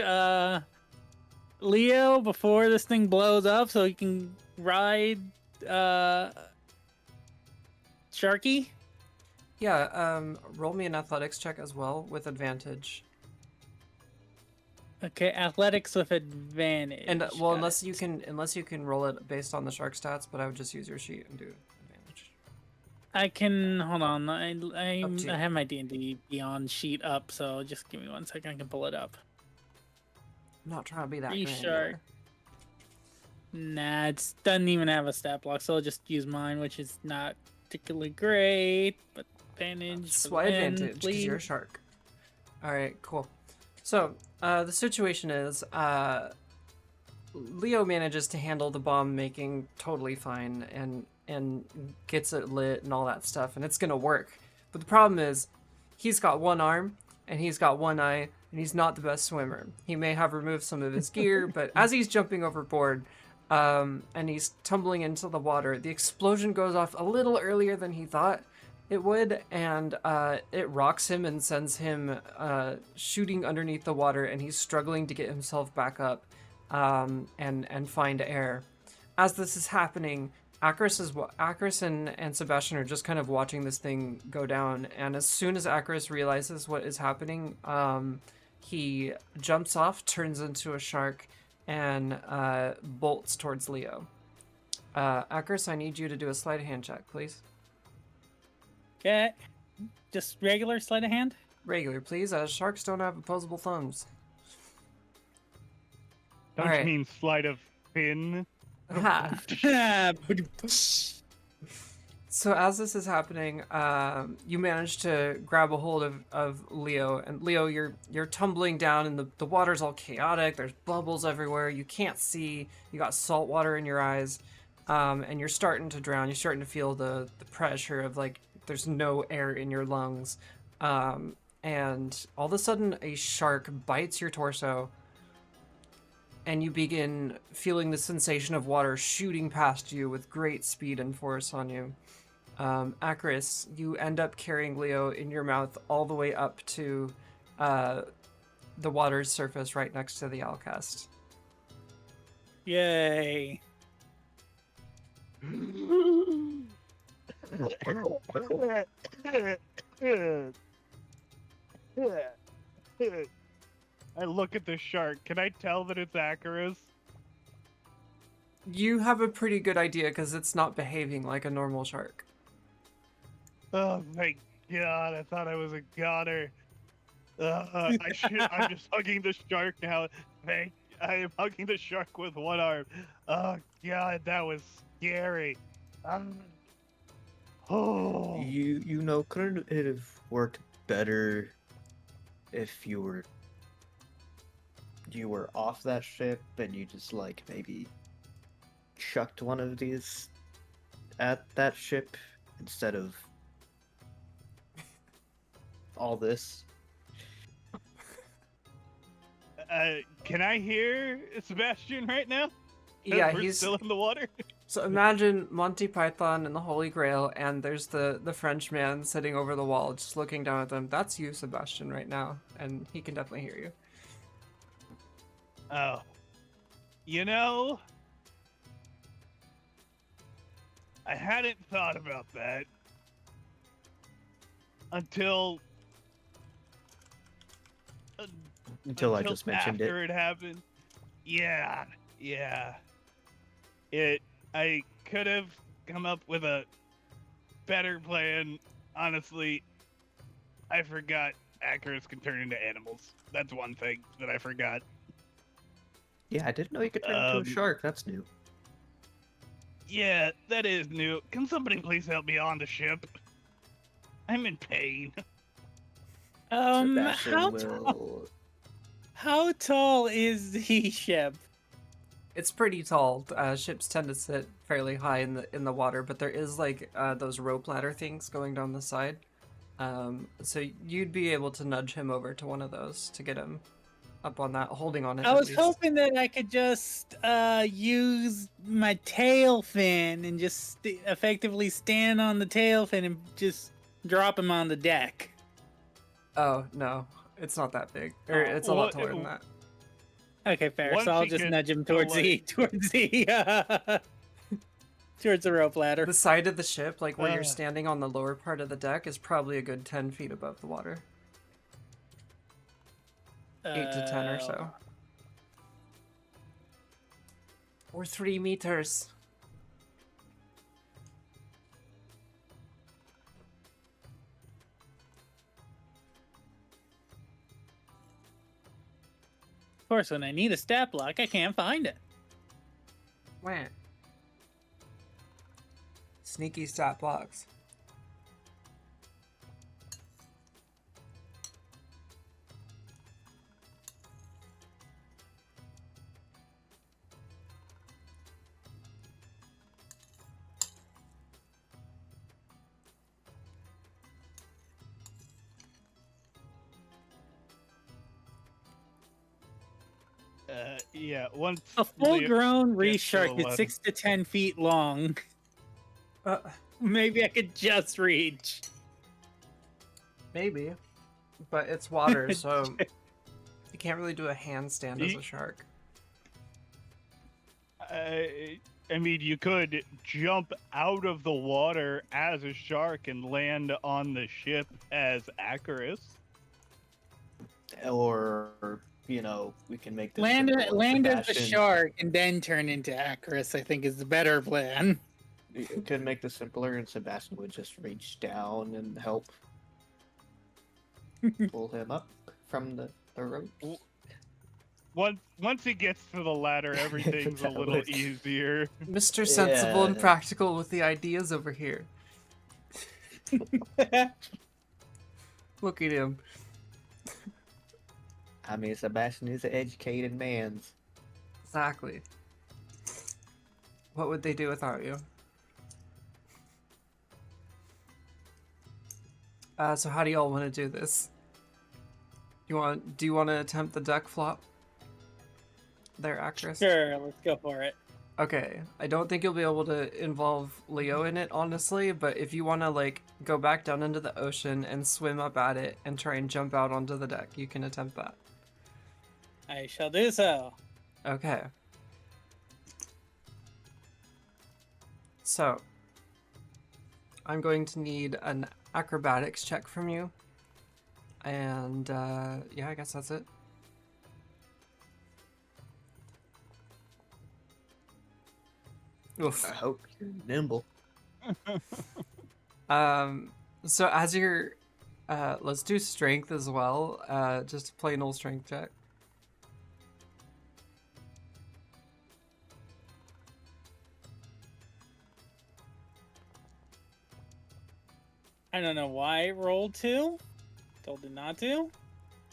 Speaker 2: Leo before this thing blows up so he can ride Sharky?
Speaker 1: Yeah, roll me an athletics check as well with advantage.
Speaker 2: Okay, athletics with advantage.
Speaker 1: And well,
Speaker 2: Got
Speaker 1: unless
Speaker 2: it.
Speaker 1: you can roll it based on the shark stats, but I would just use your sheet and do advantage.
Speaker 2: I can hold on. I
Speaker 1: Up to you.
Speaker 2: have my D&D Beyond sheet up, so just give me 1 second. I can pull it up.
Speaker 1: I'm not trying to be that
Speaker 2: Free
Speaker 1: granular.
Speaker 2: shark. Nah, it doesn't even have a stat block, so I'll just use mine, which is not particularly great, but advantage.
Speaker 1: That's
Speaker 2: for
Speaker 1: why
Speaker 2: the win,
Speaker 1: advantage, because you're a
Speaker 2: please.
Speaker 1: shark. Alright, cool. So, the situation is, Leo manages to handle the bomb making totally fine and gets it lit and all that stuff, and it's gonna work. But the problem is, he's got one arm and he's got one eye, and he's not the best swimmer. He may have removed some of his gear, but as he's jumping overboard, and he's tumbling into the water, the explosion goes off a little earlier than he thought it would, and it rocks him and sends him shooting underneath the water, and he's struggling to get himself back up and find air. As this is happening, Akris and Sebastian are just kind of watching this thing go down, and as soon as Akris realizes what is happening, he jumps off, turns into a shark, and bolts towards Leo. Akris, I need you to do a sleight of hand check, please.
Speaker 2: Okay. Just regular sleight of hand?
Speaker 1: Regular, please. Sharks don't have opposable thumbs.
Speaker 3: Don't
Speaker 1: Alright.
Speaker 3: you mean sleight of fin?
Speaker 1: Ha. So as this is happening, you manage to grab a hold of Leo, and Leo, you're tumbling down, and the water's all chaotic. There's bubbles everywhere. You can't see. You got salt water in your eyes, and you're starting to drown. You're starting to feel the pressure of like there's no air in your lungs, and all of a sudden a shark bites your torso. And you begin feeling the sensation of water shooting past you with great speed and force on you. Akris, you end up carrying Leo in your mouth all the way up to the water's surface right next to the Alcast.
Speaker 2: Yay.
Speaker 3: I look at the shark. Can I tell that it's Acarus?
Speaker 1: You have a pretty good idea because it's not behaving like a normal shark.
Speaker 3: Oh, thank God. I thought I was a goner. I'm just hugging the shark now. I am hugging the shark with one arm. Oh, God, that was scary. Oh.
Speaker 4: You know, couldn't it have worked better if you were off that ship and you just like maybe chucked one of these at that ship instead of all this?
Speaker 3: Can I hear Sebastian right now?
Speaker 1: Yeah,
Speaker 3: We're
Speaker 1: he's
Speaker 3: still in the water.
Speaker 1: So imagine Monty Python and the Holy Grail, and there's the French man sitting over the wall, just looking down at them. That's you, Sebastian, right now, and he can definitely hear you.
Speaker 3: Oh, you know, I hadn't thought about that until
Speaker 4: Until I just mentioned
Speaker 3: after
Speaker 4: it.
Speaker 3: it happened. Yeah. I could have come up with a better plan. Honestly, I forgot Acarus can turn into animals. That's one thing that I forgot.
Speaker 4: Yeah, I didn't know you could turn into a shark. That's new.
Speaker 3: Yeah, that is new. Can somebody please help me on the ship? I'm in pain.
Speaker 4: Sebastian
Speaker 2: How tall is the ship?
Speaker 1: It's pretty tall. Ships tend to sit fairly high in the water, but there is like those rope ladder things going down the side. So you'd be able to nudge him over to one of those to get him up on that, holding on it.
Speaker 2: I
Speaker 1: at
Speaker 2: was
Speaker 1: least.
Speaker 2: hoping that I could just use my tail fin and just effectively stand on the tail fin and just drop him on the deck.
Speaker 1: Oh no, it's not that big. Or it's a lot taller than that.
Speaker 2: Okay, fair.
Speaker 3: Once
Speaker 2: So I'll
Speaker 3: he
Speaker 2: just
Speaker 3: gets
Speaker 2: nudge him
Speaker 3: to,
Speaker 2: towards
Speaker 3: like-
Speaker 2: towards the rope ladder.
Speaker 1: The side of the ship, like where you're
Speaker 3: Uh.
Speaker 1: standing on the lower part of the deck, is probably a good 10 feet above the water. 8 to 10 or so. Or 3 meters.
Speaker 2: Of course, when I need a stat block, I can't find it.
Speaker 1: Wah. Sneaky stat blocks.
Speaker 3: Yeah, once
Speaker 2: A
Speaker 3: Leo
Speaker 2: full-grown reef
Speaker 3: gets to
Speaker 2: shark is
Speaker 3: 11.
Speaker 2: 6 to 10 feet long.
Speaker 1: Uh,
Speaker 2: Maybe I could just reach.
Speaker 1: maybe, but it's water, so you can't really do a handstand as
Speaker 3: Ye-
Speaker 1: a shark.
Speaker 3: I mean, you could jump out of the water as a shark and land on the ship as Acarus.
Speaker 4: Or, you know, we can make this
Speaker 2: Land
Speaker 4: simple and
Speaker 2: land as the
Speaker 4: Sebastian-
Speaker 2: shark and then turn into Acarus, I think, is the better plan.
Speaker 4: We could make this simpler, and Sebastian would just reach down and help pull him up from the ropes.
Speaker 3: Once he gets to the ladder, everything's a
Speaker 4: That
Speaker 3: little
Speaker 4: would-
Speaker 3: easier.
Speaker 1: Mr. Sensible and
Speaker 4: Yeah.
Speaker 1: practical with the ideas over here. Look at him.
Speaker 4: I mean, Sebastian is an educated man.
Speaker 1: Exactly. What would they do without you? So how do y'all want to do this? Do you want to attempt the duck flop? There, actress.
Speaker 2: Sure, let's go for it.
Speaker 1: Okay, I don't think you'll be able to involve Leo in it, honestly, but if you want to, like, go back down into the ocean and swim up at it and try and jump out onto the deck, you can attempt that.
Speaker 2: I shall do so.
Speaker 1: Okay. So, I'm going to need an acrobatics check from you. And, yeah, I guess that's it. Oof.
Speaker 4: I hope you're nimble.
Speaker 1: So as you're, let's do strength as well. Just a plain old strength check.
Speaker 2: I don't know why it rolled 2. Told it not to.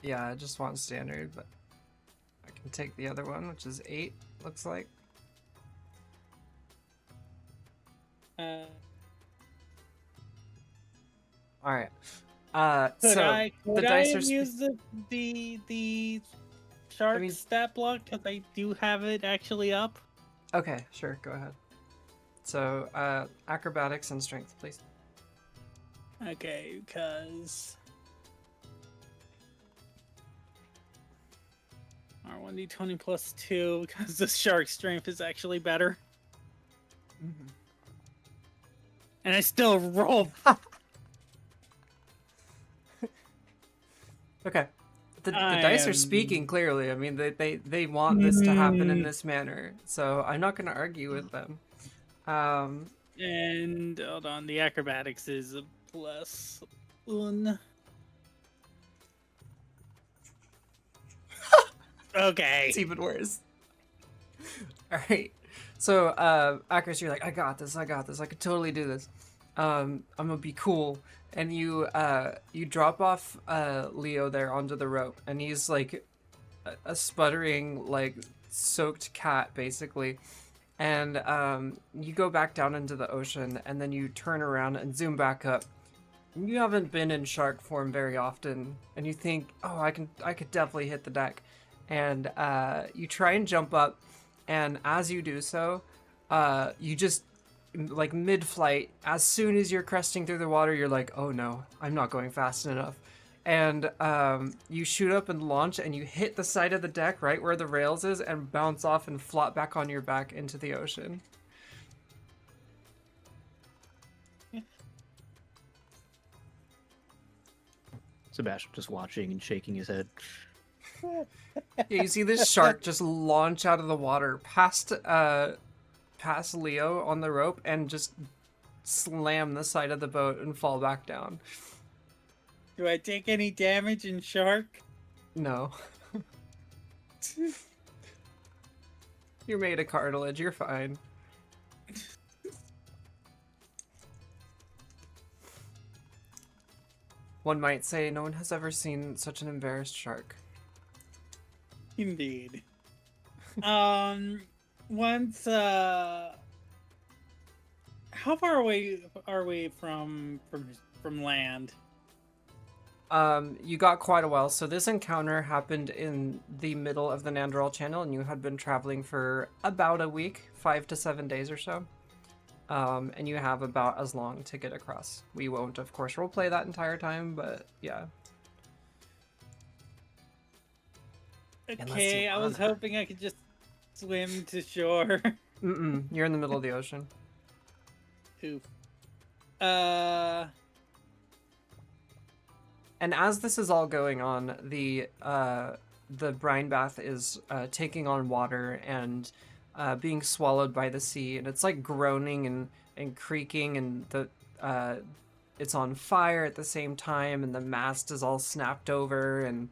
Speaker 1: Yeah, I just want standard, but I can take the other one, which is 8, looks like. All right.
Speaker 2: Could
Speaker 1: So
Speaker 2: I
Speaker 1: the dice are
Speaker 2: use the shark
Speaker 1: mean-
Speaker 2: stat block because I do have it actually up?
Speaker 1: okay. Sure, go ahead. So acrobatics and strength, please.
Speaker 2: Okay, because R1d20 plus 2 because the shark strength is actually better, and I still roll.
Speaker 1: Okay. The
Speaker 2: I
Speaker 1: dice are
Speaker 2: am-
Speaker 1: speaking clearly. I mean, they want this to happen in this manner, so I'm not going to argue with them.
Speaker 2: And hold on, the acrobatics is a plus 1. Okay.
Speaker 1: It's even worse. All right. So, Akris, you're like, I got this. I could totally do this. I'm gonna be cool. And you drop off Leo there onto the rope, and he's like a sputtering, like soaked cat, basically. And you go back down into the ocean, and then you turn around and zoom back up. You haven't been in shark form very often, and you think, oh, I could definitely hit the deck. And you try and jump up, and as you do so, you just, like mid-flight, as soon as you're cresting through the water, you're like, oh no, I'm not going fast enough. And you shoot up and launch, and you hit the side of the deck right where the rails is, and bounce off and flop back on your back into the ocean.
Speaker 4: Sebastian just watching and shaking his head.
Speaker 1: Yeah, you see this shark just launch out of the water past Leo on the rope and just slam the side of the boat and fall back down.
Speaker 2: Do I take any damage in shark?
Speaker 1: No. You're made of cartilage, you're fine. One might say no one has ever seen such an embarrassed shark.
Speaker 2: Indeed. Once how far away are we from land?
Speaker 1: You got quite a while. So this encounter happened in the middle of the Nandral Channel, and you had been traveling for about a week, 5 to 7 days or so. And you have about as long to get across. We won't, of course, roleplay that entire time, but yeah.
Speaker 2: Okay, I was hoping I could just swim to shore.
Speaker 1: You're in the middle of the ocean.
Speaker 2: Oof.
Speaker 1: And as this is all going on, the brine bath is taking on water and being swallowed by the sea, and it's like groaning and creaking, and it's on fire at the same time, and the mast is all snapped over, and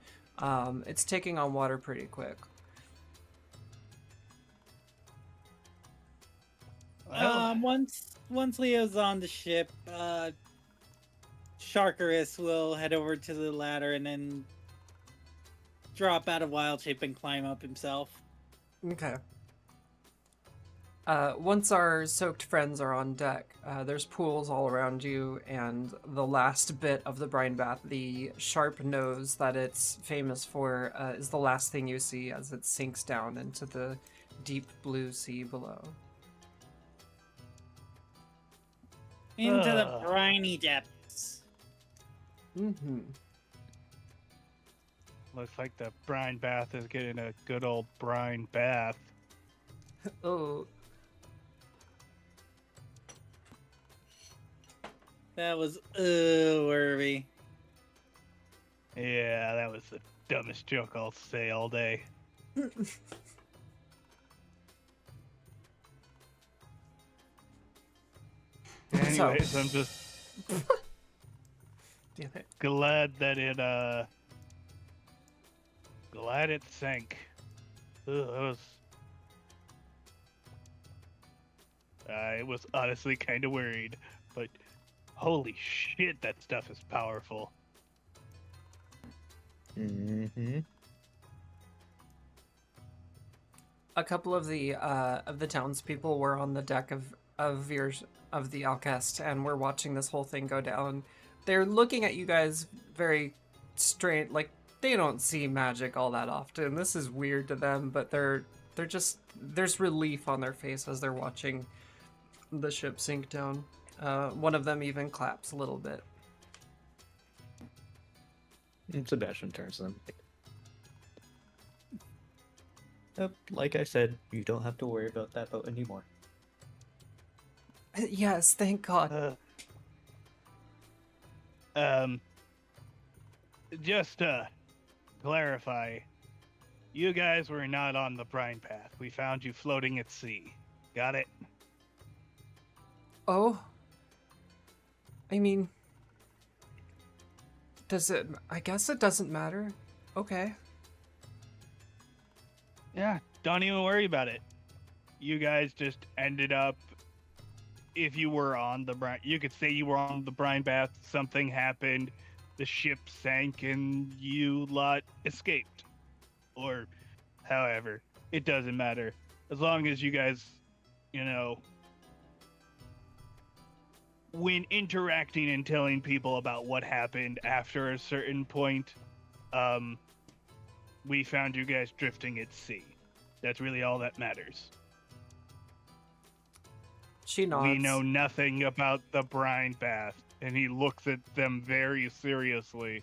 Speaker 1: it's taking on water pretty quick.
Speaker 2: Once Leo's on the ship, Sharkarus will head over to the ladder and then drop out of wild shape and climb up himself.
Speaker 1: Okay. Once our soaked friends are on deck, there's pools all around you, and the last bit of the brine bath, the sharp nose that it's famous for, is the last thing you see as it sinks down into the deep blue sea below.
Speaker 2: Into the briny depths.
Speaker 1: Mm-hmm.
Speaker 3: Looks like the brine bath is getting a good old brine bath.
Speaker 1: Oh.
Speaker 2: That was wormy.
Speaker 3: Yeah, that was the dumbest joke I'll say all day. Anyways, I'm just
Speaker 1: Damn it.
Speaker 3: glad that glad it sank. I was honestly kind of worried, but holy shit, that stuff is powerful.
Speaker 4: Mm-hmm.
Speaker 1: A couple of the townspeople were on the deck of the Alcest, and we're watching this whole thing go down. They're looking at you guys very strange, like they don't see magic all that often. This is weird to them, but they're just, there's relief on their face as they're watching the ship sink down. One of them even claps a little bit.
Speaker 4: And Sebastian turns to them. Like I said, you don't have to worry about that boat anymore.
Speaker 1: Yes, thank God.
Speaker 3: Just to clarify, you guys were not on the brine path. We found you floating at sea. Got it?
Speaker 1: Oh? I mean, does it... I guess it doesn't matter. Okay.
Speaker 3: Yeah, don't even worry about it. You guys just ended up, if you were on the brine, you could say you were on the brine bath, something happened, the ship sank, and you lot escaped. Or however, it doesn't matter. As long as you guys, you know, when interacting and telling people about what happened after a certain point, we found you guys drifting at sea. That's really all that matters.
Speaker 1: She nods.
Speaker 3: We know nothing about the brine bath. And he looks at them very seriously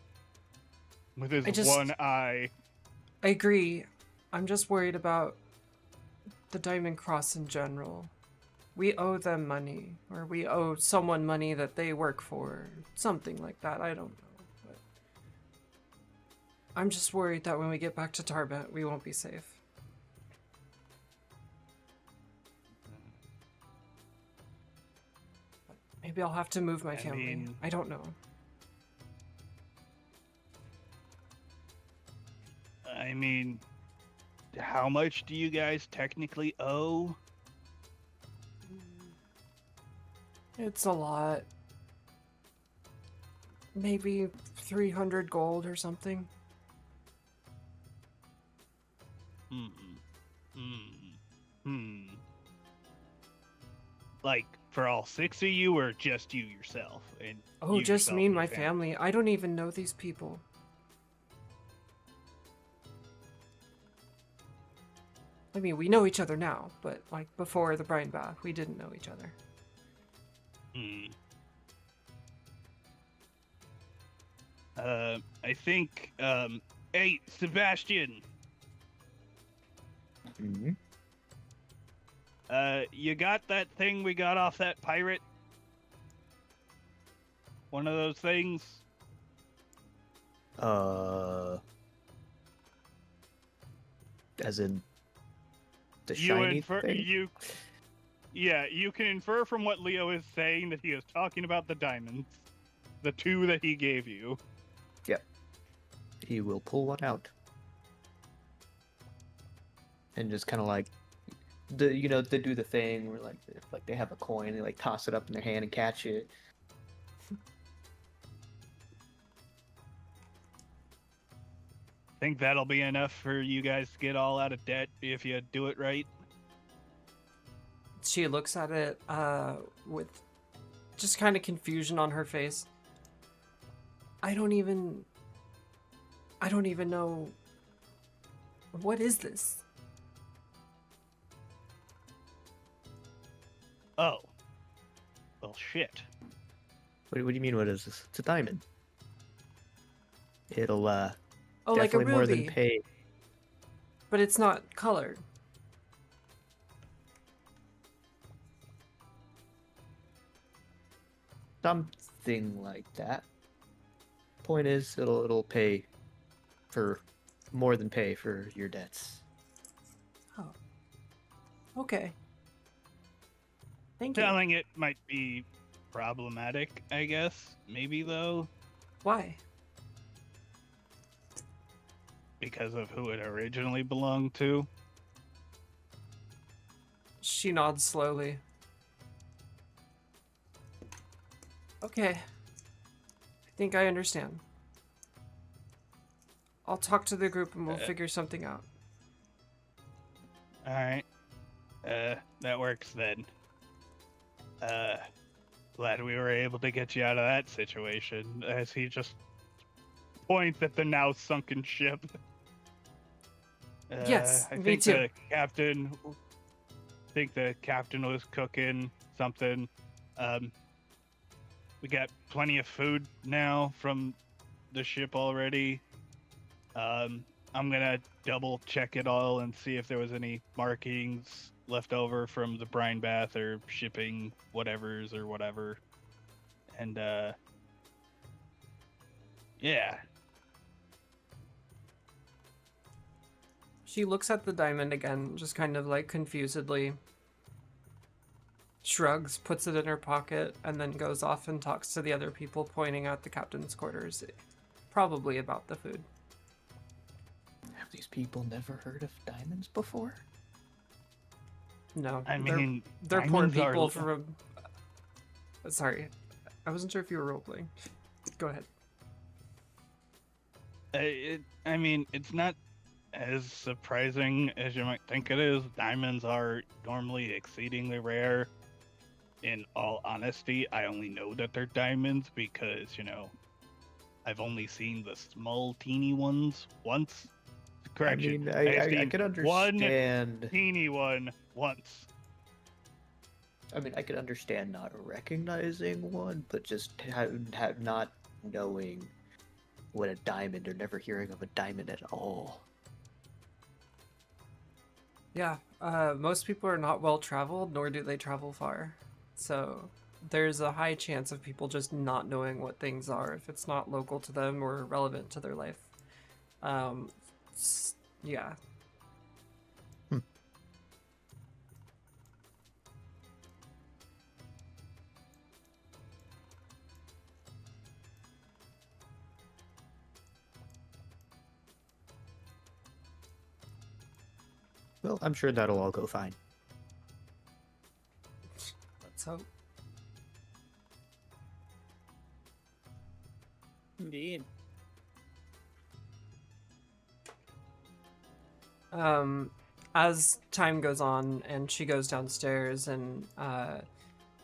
Speaker 3: with his one eye.
Speaker 1: I agree. I'm just worried about the Diamond Cross in general. We owe them money, or we owe someone money that they work for, something like that. I don't know. But I'm just worried that when we get back to Tarbet, we won't be safe. Maybe I'll have to move my family. I don't know.
Speaker 3: I mean, how much do you guys technically owe?
Speaker 1: It's a lot. Maybe 300 gold or something.
Speaker 3: Like for all 6 of you, or just you yourself? And
Speaker 1: Oh,
Speaker 3: you
Speaker 1: just
Speaker 3: yourself
Speaker 1: me and
Speaker 3: your
Speaker 1: my family. I don't even know these people. I mean, we know each other now, but like before the brine bath, we didn't know each other.
Speaker 3: Hmm. I think, hey, Sebastian,
Speaker 4: Mm-hmm.
Speaker 3: you got that thing we got off that pirate? One of those things?
Speaker 4: As in the
Speaker 3: You
Speaker 4: shiny
Speaker 3: infer,
Speaker 4: thing?
Speaker 3: yeah, you can infer from what Leo is saying that he is talking about the diamonds. The 2 that he gave you.
Speaker 4: Yep. He will pull one out. And just kind of like, they do the thing where like, if like they have a coin, they like toss it up in their hand and catch it.
Speaker 3: Think that'll be enough for you guys to get all out of debt if you do it right?
Speaker 1: She looks at it with just kind of confusion on her face. I don't even know. What is this?
Speaker 3: Oh. Well, shit.
Speaker 4: What do you mean, what is this? It's a diamond. It'll,
Speaker 1: Oh, like a
Speaker 4: definitely more than
Speaker 1: ruby,
Speaker 4: pay.
Speaker 1: but it's not colored.
Speaker 4: Something like that. Point is, it'll pay for more than pay for your debts.
Speaker 1: Oh. Okay. Thank you.
Speaker 3: Telling it might be problematic, I guess. Maybe, though,
Speaker 1: Why?
Speaker 3: because of who it originally belonged to.
Speaker 1: She nods slowly. Okay. I think I understand. I'll talk to the group and we'll figure something out.
Speaker 3: Alright. That works then. Glad we were able to get you out of that situation, as he just points at the now sunken ship.
Speaker 1: Yes,
Speaker 3: I
Speaker 1: me
Speaker 3: think
Speaker 1: too.
Speaker 3: the captain was cooking something. We got plenty of food now from the ship already. I'm gonna double check it all and see if there was any markings left over from the brine bath or shipping whatevers or whatever. And yeah.
Speaker 1: She looks at the diamond again, just kind of like confusedly, shrugs, puts it in her pocket, and then goes off and talks to the other people, pointing at the captain's quarters, probably about the food.
Speaker 4: Have these people never heard of diamonds before?
Speaker 1: No,
Speaker 3: I mean,
Speaker 1: they're poor
Speaker 3: diamonds are-
Speaker 1: people from. Sorry, I wasn't sure if you were roleplaying. Go ahead.
Speaker 3: I mean, it's not as surprising as you might think it is. Diamonds are normally exceedingly rare. In all honesty, I only know that they're diamonds because, I've only seen the small, teeny ones once. Correction.
Speaker 4: I mean,
Speaker 3: I've
Speaker 4: I
Speaker 3: seen
Speaker 4: could
Speaker 3: one
Speaker 4: understand.
Speaker 3: teeny one once.
Speaker 4: I mean, I could understand not recognizing one, but just not knowing what a diamond or never hearing of a diamond at all.
Speaker 1: Yeah, most people are not well traveled, nor do they travel far. So there's a high chance of people just not knowing what things are if it's not local to them or relevant to their life. Yeah.
Speaker 4: Well, I'm sure that'll all go fine.
Speaker 1: Let's hope.
Speaker 2: Indeed.
Speaker 1: As time goes on and she goes downstairs and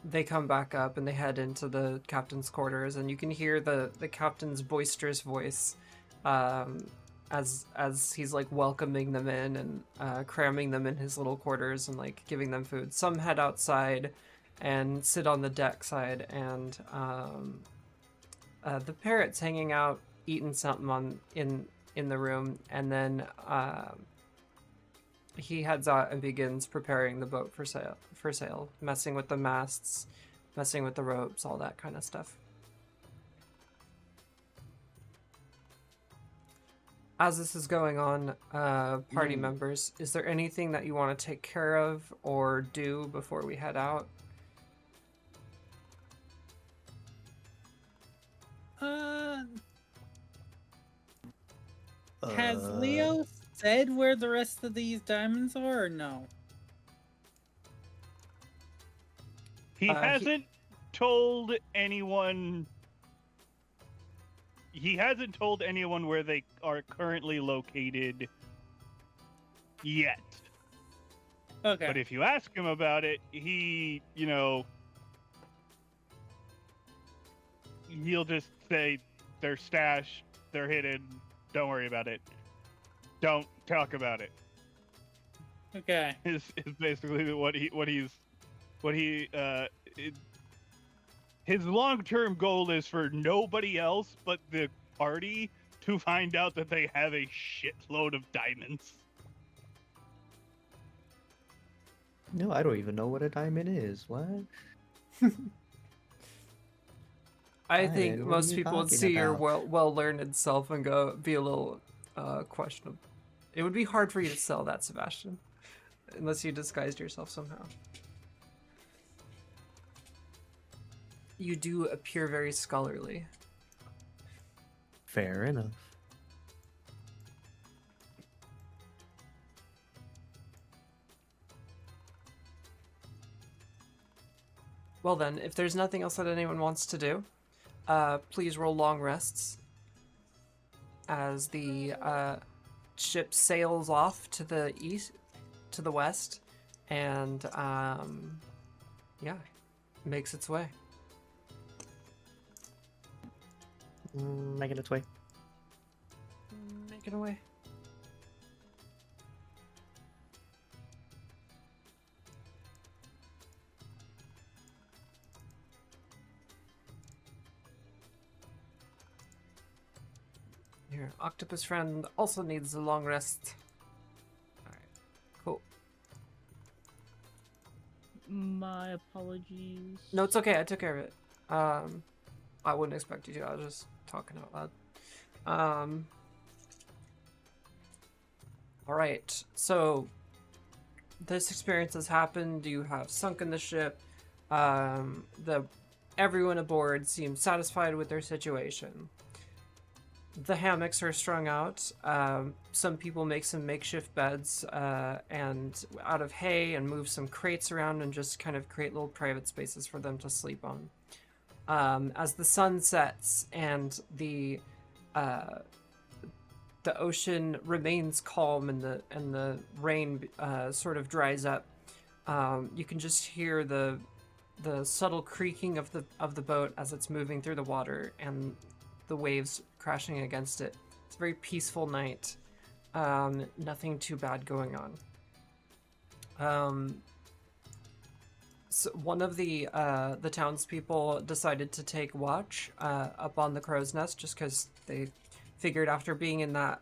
Speaker 1: they come back up and they head into the captain's quarters, and you can hear the captain's boisterous voice as he's like welcoming them in and cramming them in his little quarters and like giving them food. Some head outside and sit on the deck side, and the parrot's hanging out eating something in the room, and then he heads out and begins preparing the boat for sail, messing with the masts, messing with the ropes, all that kind of stuff. As this is going on, party members, is there anything that you want to take care of or do before we head out?
Speaker 2: Has Leo said where the rest of these diamonds are, or no?
Speaker 3: He hasn't told anyone. He hasn't told anyone where they are currently located yet.
Speaker 2: Okay.
Speaker 3: But if you ask him about it, he, he'll just say they're stashed, they're hidden, don't worry about it. Don't talk about it.
Speaker 2: Okay.
Speaker 3: Is basically his long-term goal is for nobody else but the party to find out that they have a shitload of diamonds.
Speaker 4: No, I don't even know what a diamond is. What?
Speaker 1: I think
Speaker 4: what are
Speaker 1: most
Speaker 4: you
Speaker 1: people would
Speaker 4: talking
Speaker 1: see your
Speaker 4: about?
Speaker 1: well-learned self and be a little questionable. It would be hard for you to sell that, Sebastian, unless you disguised yourself somehow. You do appear very scholarly.
Speaker 4: Fair enough.
Speaker 1: Well then, if there's nothing else that anyone wants to do, please roll long rests as the ship sails off to the west, and yeah, makes its way.
Speaker 4: Making its way.
Speaker 1: Making away. Your octopus friend also needs a long rest. Alright, cool.
Speaker 5: My apologies.
Speaker 1: No, it's okay, I took care of it. I wouldn't expect you to, I was just talking out loud. Alright, so this experience has happened, you have sunken the ship, everyone aboard seems satisfied with their situation. The hammocks are strung out. Some people make some makeshift beds and out of hay and move some crates around and just kind of create little private spaces for them to sleep on. As the sun sets and the ocean remains calm and the rain sort of dries up, you can just hear the subtle creaking of the boat as it's moving through the water and the waves crashing against it. It's a very peaceful night. Nothing too bad going on. So one of the townspeople decided to take watch up on the crow's nest just because they figured after being in that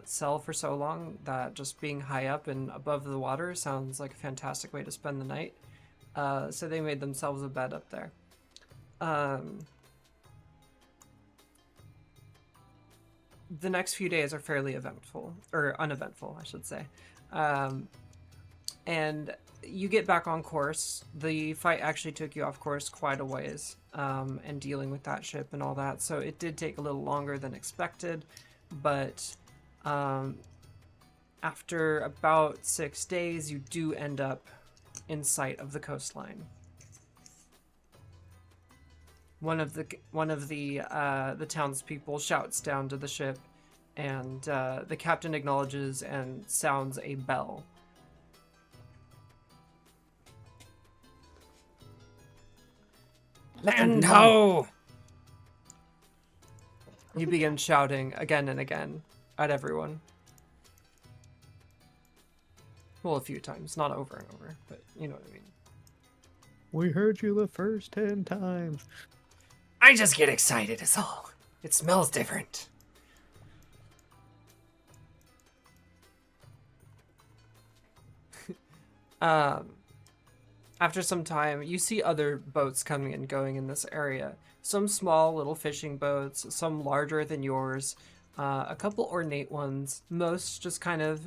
Speaker 1: cell for so long that just being high up and above the water sounds like a fantastic way to spend the night. So they made themselves a bed up there. The next few days are fairly eventful, or uneventful, I should say. And you get back on course. The fight actually took you off course quite a ways, and dealing with that ship and all that. So it did take a little longer than expected, but after about 6 days, you do end up in sight of the coastline. One of the townspeople shouts down to the ship, and the captain acknowledges and sounds a bell. Land ho! You begin shouting again and again at everyone. Well, a few times, not over and over, but you know what I mean.
Speaker 4: We heard you the first 10 times.
Speaker 1: I just get excited, is all. It smells different. After some time, you see other boats coming and going in this area. Some small little fishing boats, some larger than yours, a couple ornate ones, most just kind of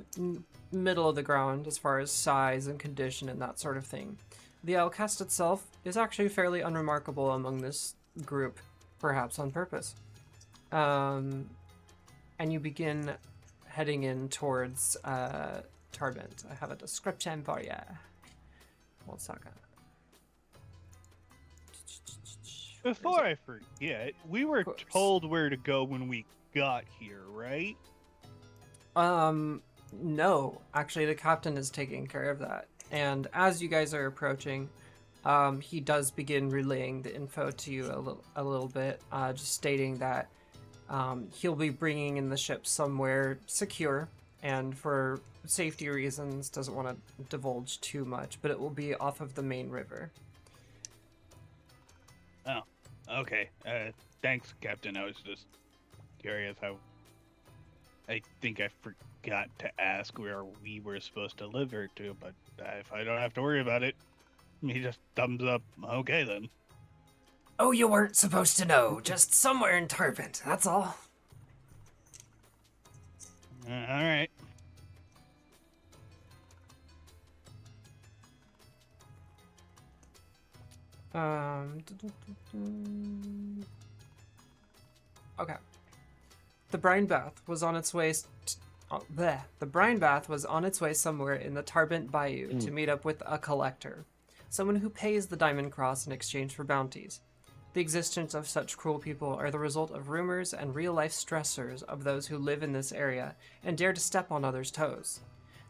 Speaker 1: middle of the ground as far as size and condition and that sort of thing. The Outcast itself is actually fairly unremarkable among this group, perhaps on purpose. And you begin heading in towards Tarbent. I have a description for you. 1 second.
Speaker 3: Before I forget, we were
Speaker 1: course.
Speaker 3: told where to go when we got here, right?
Speaker 1: No. Actually, the captain is taking care of that. And as you guys are approaching, he does begin relaying the info to you a little bit, just stating that he'll be bringing in the ship somewhere secure, and for safety reasons doesn't want to divulge too much, but it will be off of the main river.
Speaker 3: Oh, okay. Thanks, Captain. I was just curious how... I think I forgot to ask where we were supposed to deliver to, but if I don't have to worry about it, he just thumbs up. Okay, then.
Speaker 1: Oh, you weren't supposed to know. Just somewhere in Tarbent, that's all.
Speaker 3: All right.
Speaker 1: Okay. The brine bath was on its way. The brine bath was on its way somewhere in the Tarbent Bayou to meet up with a collector, someone who pays the Diamond Cross in exchange for bounties. The existence of such cruel people are the result of rumors and real-life stressors of those who live in this area and dare to step on others' toes.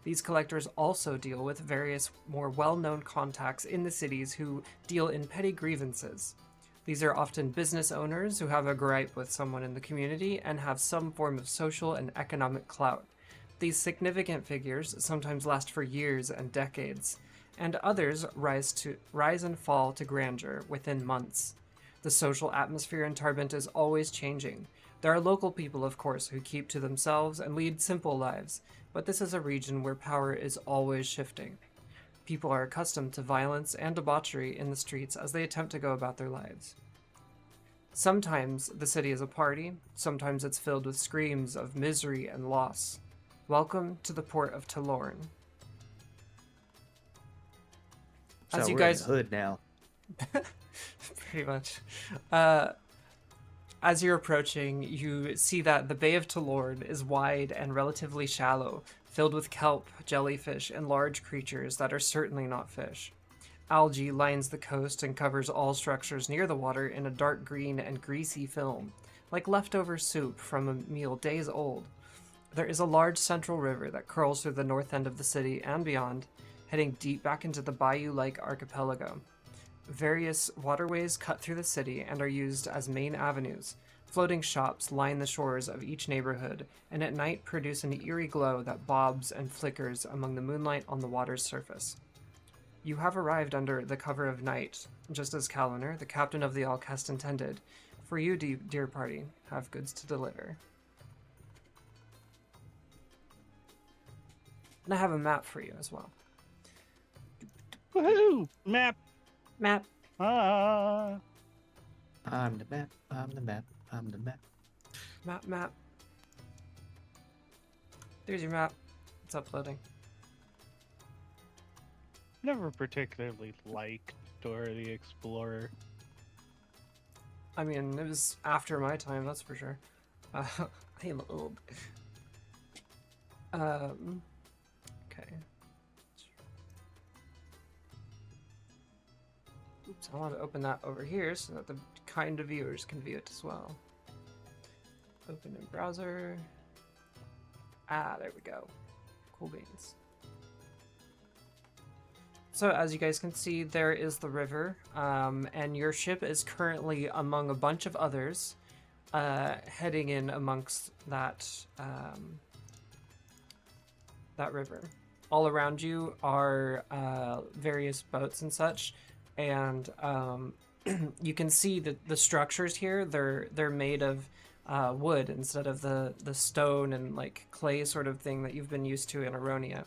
Speaker 1: These collectors also deal with various more well-known contacts in the cities who deal in petty grievances. These are often business owners who have a gripe with someone in the community and have some form of social and economic clout. These significant figures sometimes last for years and decades, and others rise and fall to grandeur within months. The social atmosphere in Tarbent is always changing. There are local people, of course, who keep to themselves and lead simple lives, but this is a region where power is always shifting. People are accustomed to violence and debauchery in the streets as they attempt to go about their lives. Sometimes the city is a party, sometimes it's filled with screams of misery and loss. Welcome to the port of Talorn.
Speaker 4: So
Speaker 1: As you
Speaker 4: we're
Speaker 1: guys...
Speaker 4: in the hood now.
Speaker 1: Pretty much. As you're approaching, you see that the Bay of Talorn is wide and relatively shallow, filled with kelp, jellyfish, and large creatures that are certainly not fish. Algae lines the coast and covers all structures near the water in a dark green and greasy film, like leftover soup from a meal days old. There is a large central river that curls through the north end of the city and beyond, heading deep back into the bayou-like archipelago. Various waterways cut through the city and are used as main avenues. Floating shops line the shores of each neighborhood, and at night produce an eerie glow that bobs and flickers among the moonlight on the water's surface. You have arrived under the cover of night, just as Kaliner, the captain of the Outcast, intended. For you, dear party, have goods to deliver. And I have a map for you as well.
Speaker 3: Woohoo! Map!
Speaker 1: Map.
Speaker 3: Ah!
Speaker 4: I'm the map, I'm the map, I'm the map.
Speaker 1: Map. There's your map. It's uploading.
Speaker 3: Never particularly liked Dora the Explorer.
Speaker 1: I mean, it was after my time, that's for sure. I am old. Okay. Oops, I want to open that over here so that the kind of viewers can view it as well. Open in browser. Ah, there we go. Cool beans. So as you guys can see, there is the river, and your ship is currently among a bunch of others, heading in amongst that river. All around you are various boats and such, and you can see that the structures here they're made of wood instead of the stone and like clay sort of thing that you've been used to in Aronia.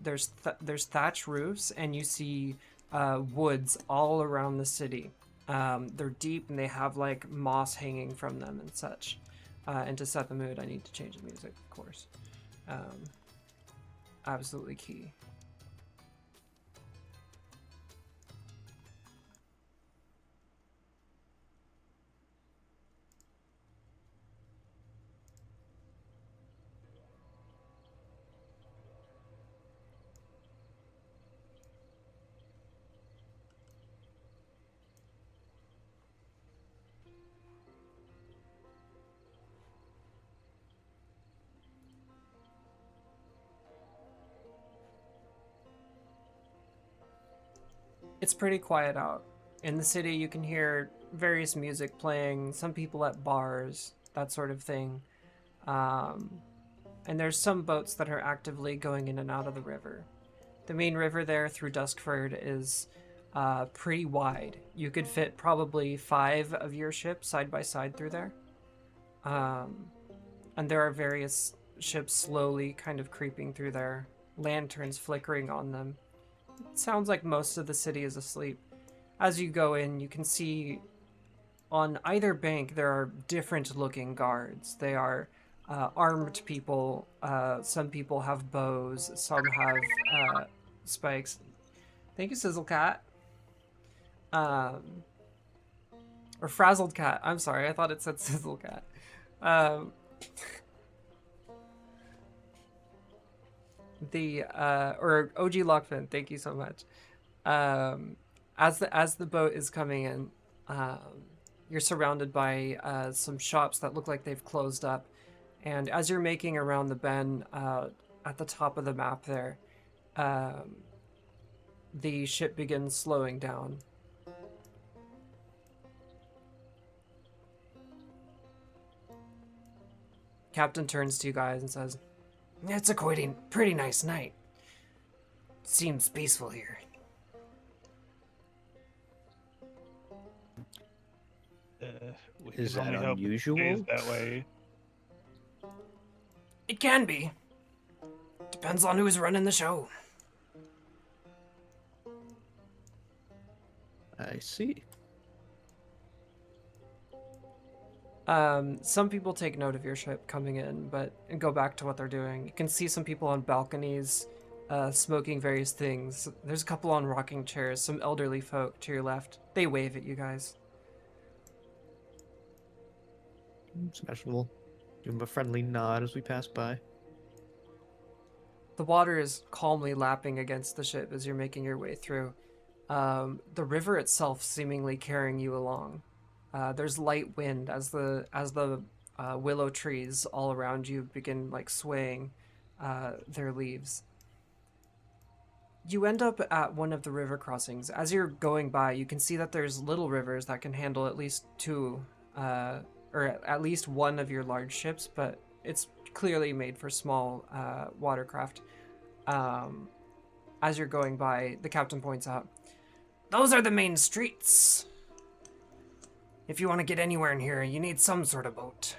Speaker 1: There's thatch roofs, and you see woods all around the city. They're deep and they have like moss hanging from them and such. And to set the mood, I need to change the music, of course. Absolutely key. It's pretty quiet out. In the city, you can hear various music playing, some people at bars, that sort of thing. And there's some boats that are actively going in and out of the river. The main river there through Duskford is pretty wide. You could fit probably 5 of your ships side by side through there. And there are various ships slowly kind of creeping through there, lanterns flickering on them. It sounds like most of the city is asleep. As you go in, you can see on either bank there are different looking guards. They are armed people. Some people have bows. Some have spikes. Thank you, Sizzle Cat. Or Frazzled Cat. I'm sorry, I thought it said Sizzle Cat. Or OG Lockfin, thank you so much. As the boat is coming in, you're surrounded by some shops that look like they've closed up, and as you're making around the bend at the top of the map there, the ship begins slowing down. Captain turns to you guys and says, "It's a pretty nice night. Seems peaceful here."
Speaker 3: We
Speaker 4: Is
Speaker 3: can
Speaker 4: that
Speaker 3: only hope it
Speaker 4: unusual?
Speaker 3: stays that way.
Speaker 1: It can be. Depends on who's running the show.
Speaker 4: I see.
Speaker 1: Some people take note of your ship coming in, and go back to what they're doing. You can see some people on balconies, smoking various things. There's a couple on rocking chairs, some elderly folk to your left. They wave at you guys.
Speaker 4: Special. Give him a friendly nod as we pass by.
Speaker 1: The water is calmly lapping against the ship as you're making your way through. The river itself seemingly carrying you along. There's light wind as the willow trees all around you begin like swaying their leaves. You end up at one of the river crossings. As you're going by, you can see that there's little rivers that can handle at least 2, or at least one of your large ships, but it's clearly made for small watercraft. As you're going by, the captain points out, "Those are the main streets. If you want to get anywhere in here, you need some sort of boat."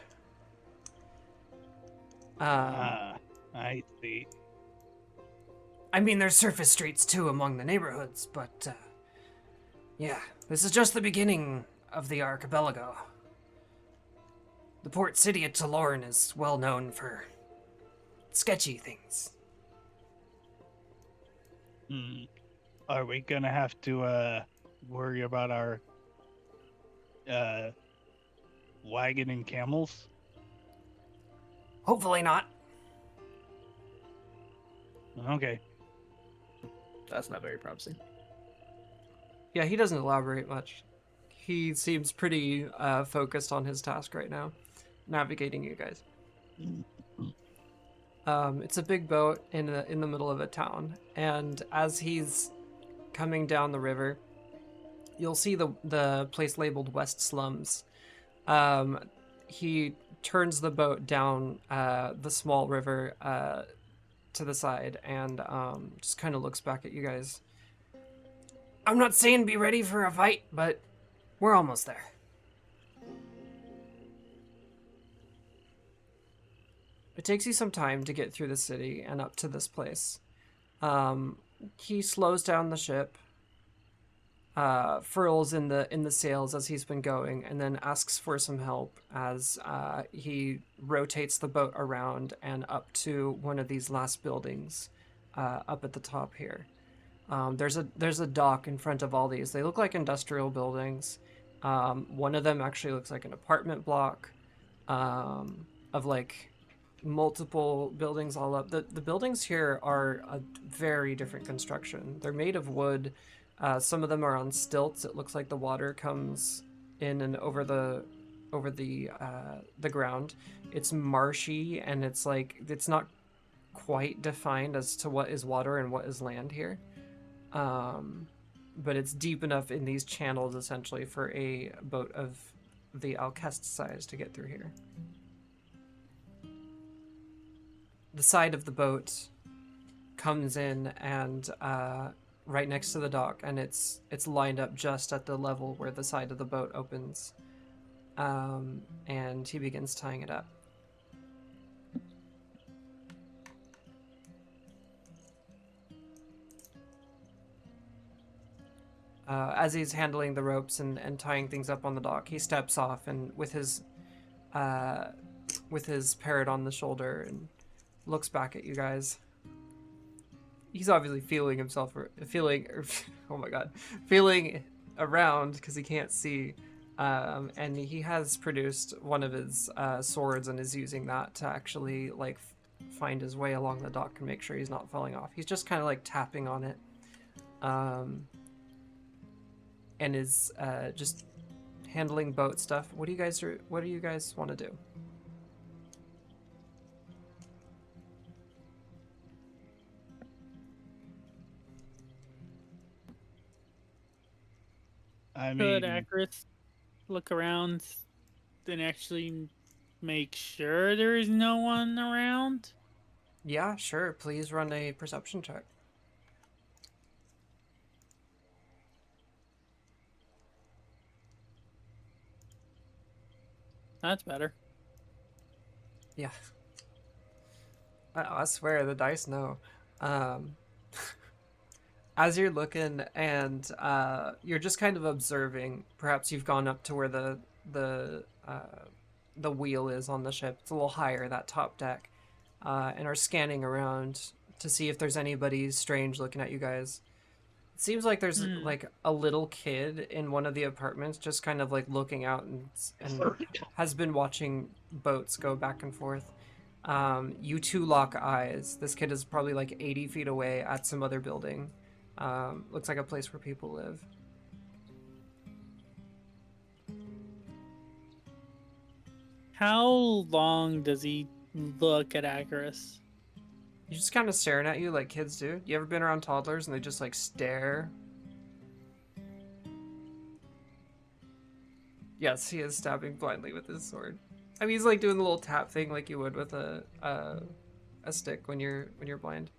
Speaker 3: I see.
Speaker 1: I mean, there's surface streets too among the neighborhoods, but yeah, this is just the beginning of the archipelago. The port city of Talorn is well known for sketchy things.
Speaker 3: Are we gonna have to worry about our wagon and camels?
Speaker 1: Hopefully not.
Speaker 3: Okay.
Speaker 4: That's not very promising.
Speaker 1: Yeah, he doesn't elaborate much. He seems pretty focused on his task right now, navigating you guys. It's a big boat in the middle of a town, and as he's coming down the river, you'll see the place labeled West Slums. He turns the boat down the small river to the side and just kind of looks back at you guys. I'm not saying be ready for a fight, but we're almost there. It takes you some time to get through the city and up to this place. He slows down the ship, furls in the sails as he's been going, and then asks for some help as he rotates the boat around and up to one of these last buildings up at the top here. There's a dock in front of all these. They look like industrial buildings. One of them actually looks like an apartment block of like multiple buildings all up. The buildings here are a very different construction. They're made of wood. Some of them are on stilts. It looks like the water comes in and over the ground. It's marshy and it's like it's not quite defined as to what is water and what is land here. But it's deep enough in these channels essentially for a boat of the Alcest size to get through here. The side of the boat comes in and right next to the dock, and it's lined up just at the level where the side of the boat opens. And he begins tying it up. As he's handling the ropes and tying things up on the dock, he steps off and with his parrot on the shoulder and looks back at you guys. He's obviously feeling around because he can't see. And he has produced one of his swords and is using that to actually like find his way along the dock and make sure he's not falling off. He's just kind of like tapping on it. And is just handling boat stuff. What do you guys want to do?
Speaker 3: I
Speaker 2: Could
Speaker 3: mean,
Speaker 2: Acris look around and actually make sure there is no one around?
Speaker 1: Yeah, sure. Please run a perception check.
Speaker 2: That's better.
Speaker 1: Yeah. I swear the dice know. As you're looking and you're just kind of observing, perhaps you've gone up to where the wheel is on the ship. It's a little higher, that top deck, and are scanning around to see if there's anybody strange looking at you guys. It seems like there's like a little kid in one of the apartments just kind of like looking out and has been watching boats go back and forth. You two lock eyes. This kid is probably like 80 feet away at some other building. Looks like a place where people live.
Speaker 2: How long does he look at Acris?
Speaker 1: He's just kind of staring at you like kids do. You ever been around toddlers and they just like stare? Yes, he is stabbing blindly with his sword. I mean, he's like doing the little tap thing like you would with a stick when you're blind.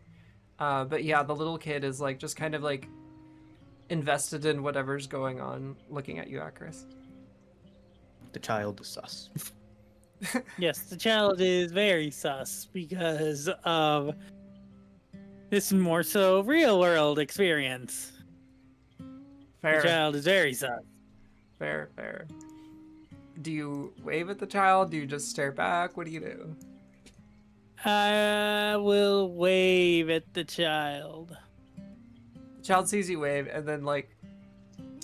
Speaker 1: But yeah, the little kid is like just kind of like invested in whatever's going on, looking at you, Acris.
Speaker 4: The child is sus.
Speaker 2: Yes, the child is very sus because of this more so real world experience.
Speaker 1: Fair.
Speaker 2: The child is very sus.
Speaker 1: Fair. Do you wave at the child? Do you just stare back? What do you do?
Speaker 2: I will wave at the child.
Speaker 1: The child sees you wave, and then like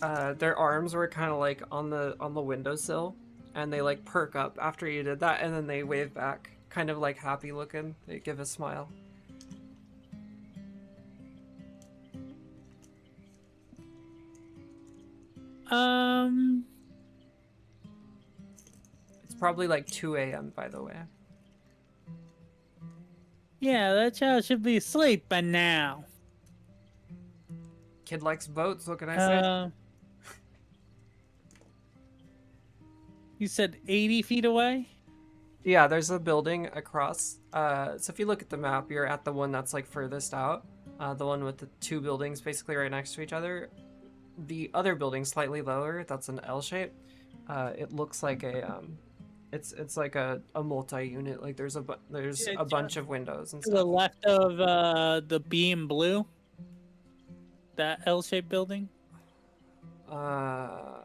Speaker 1: their arms were kind of like on the windowsill, and they like perk up after you did that, and then they wave back, kind of like happy looking. They give a smile. It's probably like 2 a.m. by the way.
Speaker 2: Yeah, that child should be asleep by now.
Speaker 1: Kid likes boats, what can I say?
Speaker 2: You said 80 feet away?
Speaker 1: Yeah, there's a building across. So if you look at the map, you're at the one that's like furthest out. The one with the two buildings basically right next to each other. The other building slightly lower, that's an L shape. It looks like it's like a multi-unit. Like there's
Speaker 2: Yeah,
Speaker 1: a bunch of windows and
Speaker 2: to the
Speaker 1: stuff.
Speaker 2: left of the B in blue? That L-shaped building?
Speaker 1: Uh,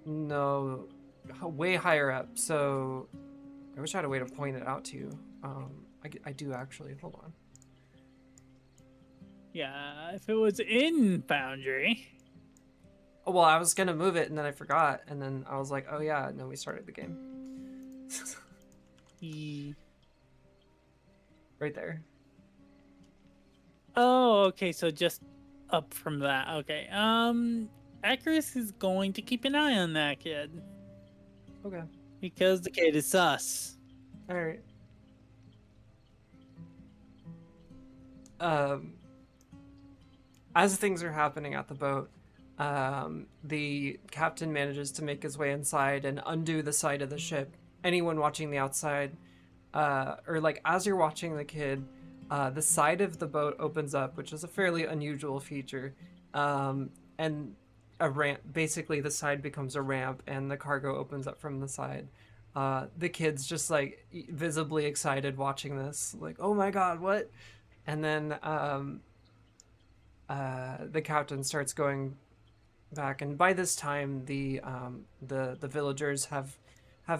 Speaker 1: no, way higher up. So I wish I had a way to point it out to you. I do actually. Hold on.
Speaker 2: Yeah, if it was in Foundry.
Speaker 1: Oh, well, I was gonna move it and then I forgot, and then I was like, oh yeah, and then we started the game. Right there.
Speaker 2: Oh, okay, so just up from that. Okay. Acris is going to keep an eye on that kid.
Speaker 1: Okay.
Speaker 2: Because the kid is sus.
Speaker 1: All right. As things are happening at the boat, the captain manages to make his way inside and undo the side of the ship. Anyone watching the outside, or like as you're watching the kid, the side of the boat opens up, which is a fairly unusual feature, and a ramp. Basically, the side becomes a ramp, and the cargo opens up from the side. The kid's just like visibly excited watching this, like, "Oh my god, what?" And then the captain starts going back, and by this time, the villagers have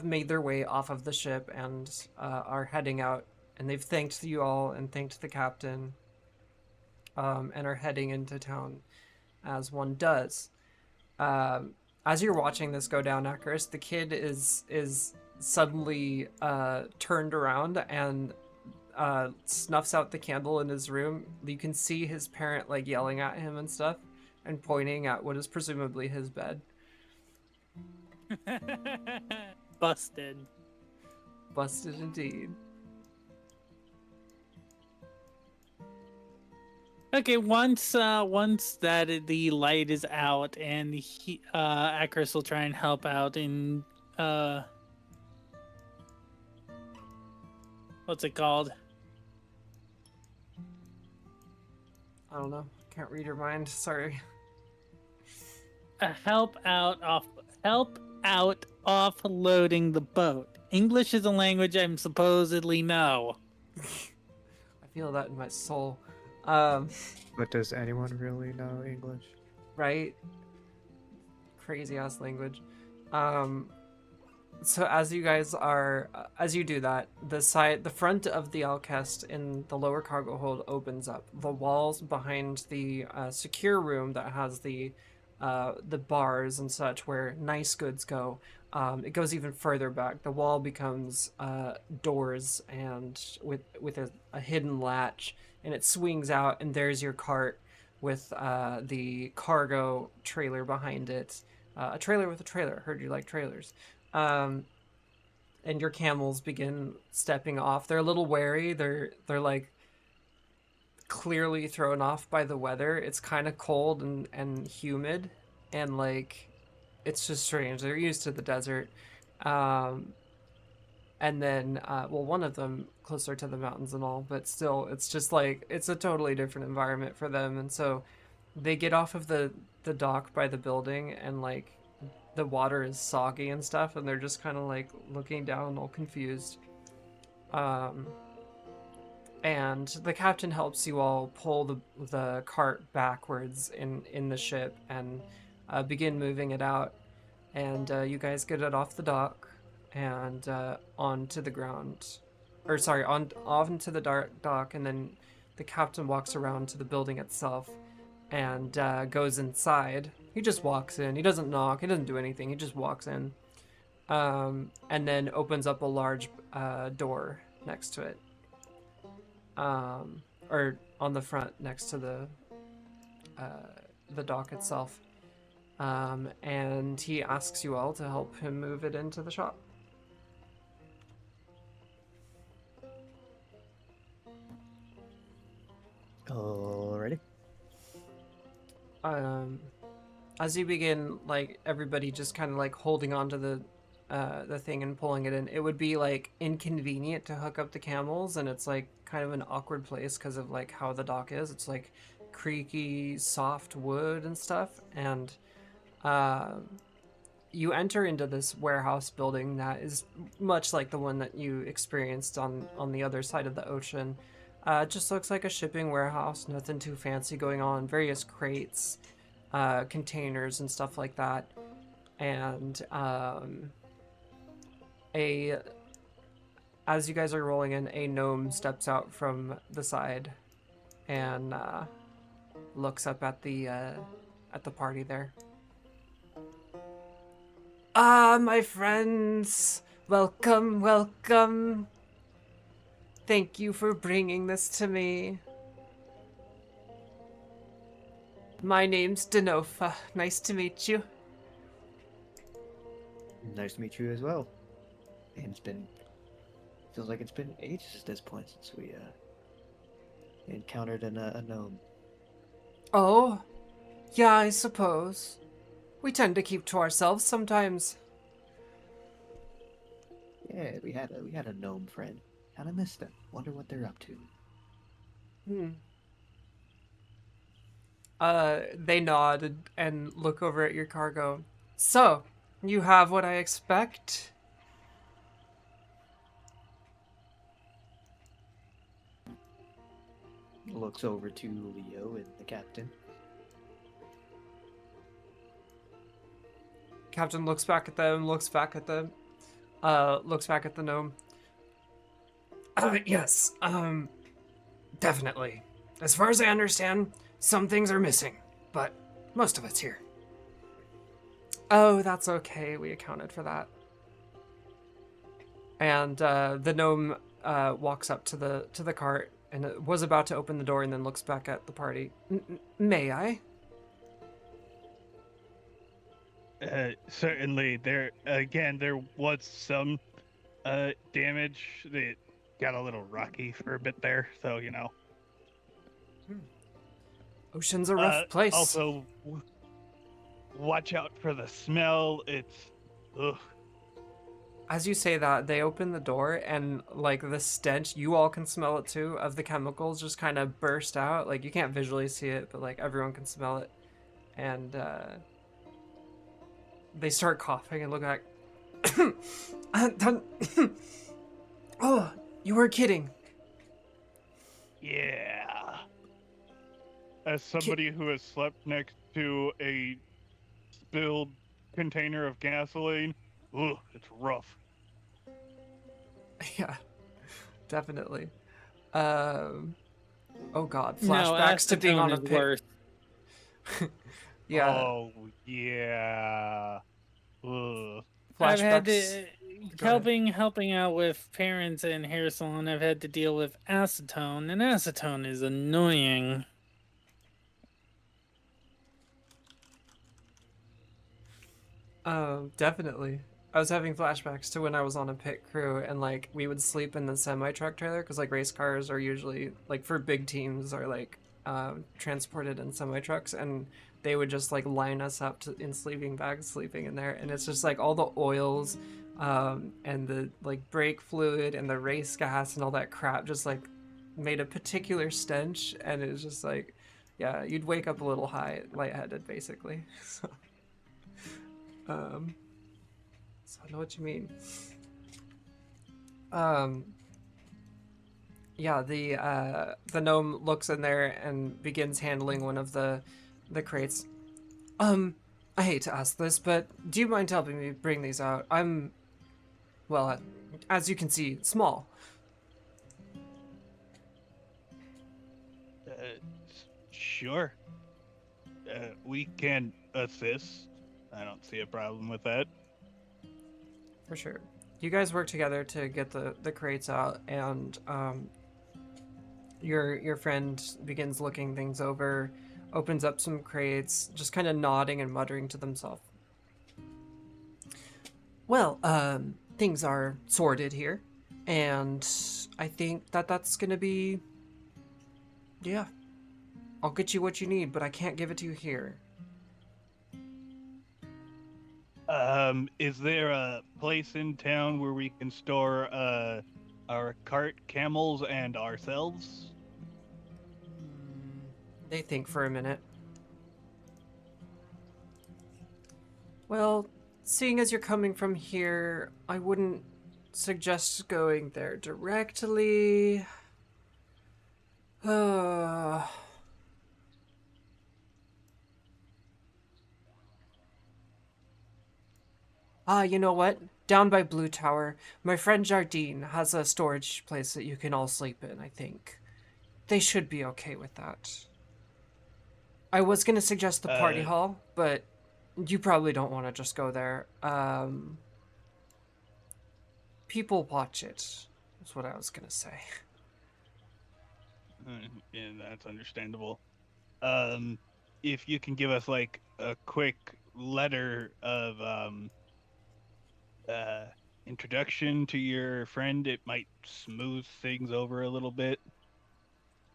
Speaker 1: made their way off of the ship and are heading out, and they've thanked you all and thanked the captain, and are heading into town, as one does. As you're watching this go down, Akaris, the kid is suddenly turned around and snuffs out the candle in his room. You can see his parent like yelling at him and stuff, and pointing at what is presumably his bed.
Speaker 2: Busted.
Speaker 1: Busted indeed.
Speaker 2: Okay, once that the light is out and Acris will try and help out in what's it called?
Speaker 1: I don't know. Can't read your mind. Sorry.
Speaker 2: Help out offloading the boat. English is a language I'm supposedly know.
Speaker 1: I feel that in my soul.
Speaker 6: But does anyone really know English?
Speaker 1: Right? Crazy ass language. So as you guys are, as you do that, the front of the Alcest in the lower cargo hold opens up. The walls behind the secure room that has the bars and such where nice goods go, it goes even further back. The wall becomes doors and with a hidden latch, and it swings out, and there's your cart with the cargo trailer behind it. A trailer with a trailer. I heard you like trailers. And your camels begin stepping off. They're a little wary. They're like clearly thrown off by the weather. It's kind of cold and humid, and like it's just strange. They're used to the desert. And then well, one of them closer to the mountains and all, but still it's just like it's a totally different environment for them. And so they get off of the dock by the building, and like the water is soggy and stuff, and they're just kind of like looking down all confused. And the captain helps you all pull the cart backwards in the ship and begin moving it out, and you guys get it off the dock and onto the ground, or sorry, onto the dock, and then the captain walks around to the building itself and goes inside. He just walks in. He doesn't knock. He doesn't do anything. He just walks in, and then opens up a large door next to it, or on the front next to the dock itself. And he asks you all to help him move it into the shop.
Speaker 4: Alrighty.
Speaker 1: As you begin, like everybody just kind of like holding onto the thing and pulling it in, it would be like inconvenient to hook up the camels, and it's like kind of an awkward place because of like how the dock is. It's like creaky, soft wood and stuff, and you enter into this warehouse building that is much like the one that you experienced on the other side of the ocean. It just looks like a shipping warehouse, nothing too fancy going on. Various crates, containers, and stuff like that. And as you guys are rolling in, a gnome steps out from the side and looks up at the party there. Ah, my friends, welcome, welcome. Thank you for bringing this to me. My name's Denofa. Nice to meet you.
Speaker 4: Nice to meet you as well. And feels like it's been ages at this point since we encountered a gnome.
Speaker 1: Oh, yeah, I suppose. We tend to keep to ourselves sometimes.
Speaker 4: Yeah, we had a gnome friend. Kinda missed them. Wonder what they're up to.
Speaker 1: They nod and look over at your cargo. So, you have what I expect?
Speaker 4: Looks over to Leo and the captain.
Speaker 1: Captain looks back at them, looks back at the gnome. Yes, definitely. As far as I understand, some things are missing, but most of it's here. Oh, that's okay. We accounted for that. And the gnome walks up to the cart and was about to open the door and then looks back at the party. May I?
Speaker 3: Certainly. There was some damage. It got a little rocky for a bit there, so you know.
Speaker 1: Ocean's a rough place.
Speaker 3: Also, watch out for the smell. It's ugh.
Speaker 1: As you say that, they open the door and like the stench, you all can smell it too, of the chemicals just kind of burst out. Like you can't visually see it, but like everyone can smell it. And they start coughing and look like, oh, you were kidding.
Speaker 3: Yeah. As somebody who has slept next to a spilled container of gasoline, ugh, it's rough.
Speaker 1: Yeah, definitely. Oh god,
Speaker 2: No,
Speaker 1: flashbacks to being on a
Speaker 2: acetone is
Speaker 1: pit.
Speaker 2: worse.
Speaker 1: Yeah,
Speaker 3: Oh, yeah. Ugh.
Speaker 2: I've had
Speaker 1: flashbacks.
Speaker 2: to
Speaker 1: Go ahead.
Speaker 2: helping out with parents in hair salon. I've had to deal with acetone, and acetone is annoying.
Speaker 1: Definitely. I was having flashbacks to when I was on a pit crew and like we would sleep in the semi truck trailer because like race cars are usually like for big teams are like transported in semi trucks, and they would just like line us up in sleeping bags sleeping in there, and it's just like all the oils and the like brake fluid and the race gas and all that crap just like made a particular stench, and it was just like yeah, you'd wake up a little lightheaded basically. So I know what you mean. Yeah, the gnome looks in there and begins handling one of the crates. I hate to ask this, but do you mind helping me bring these out? I'm, well, as you can see, small.
Speaker 3: Sure. We can assist. I don't see a problem with that.
Speaker 1: For sure. You guys work together to get the crates out, and your friend begins looking things over, opens up some crates, just kind of nodding and muttering to themselves. Well, things are sorted here, and I think that that's gonna be... Yeah. I'll get you what you need, but I can't give it to you here.
Speaker 3: Is there a place in town where we can store our cart, camels, and ourselves?
Speaker 1: They think for a minute. Well, seeing as you're coming from here, I wouldn't suggest going there directly. Uh, you know what? Down by Blue Tower, my friend Jardine has a storage place that you can all sleep in, I think. They should be okay with that. I was gonna suggest the party
Speaker 3: Uh,
Speaker 1: hall, but you probably don't want to just go there. People watch it, is what I was gonna say.
Speaker 3: Yeah, that's understandable. Um, if you can give us like a quick letter of uh introduction to your friend, it might smooth things over a little bit.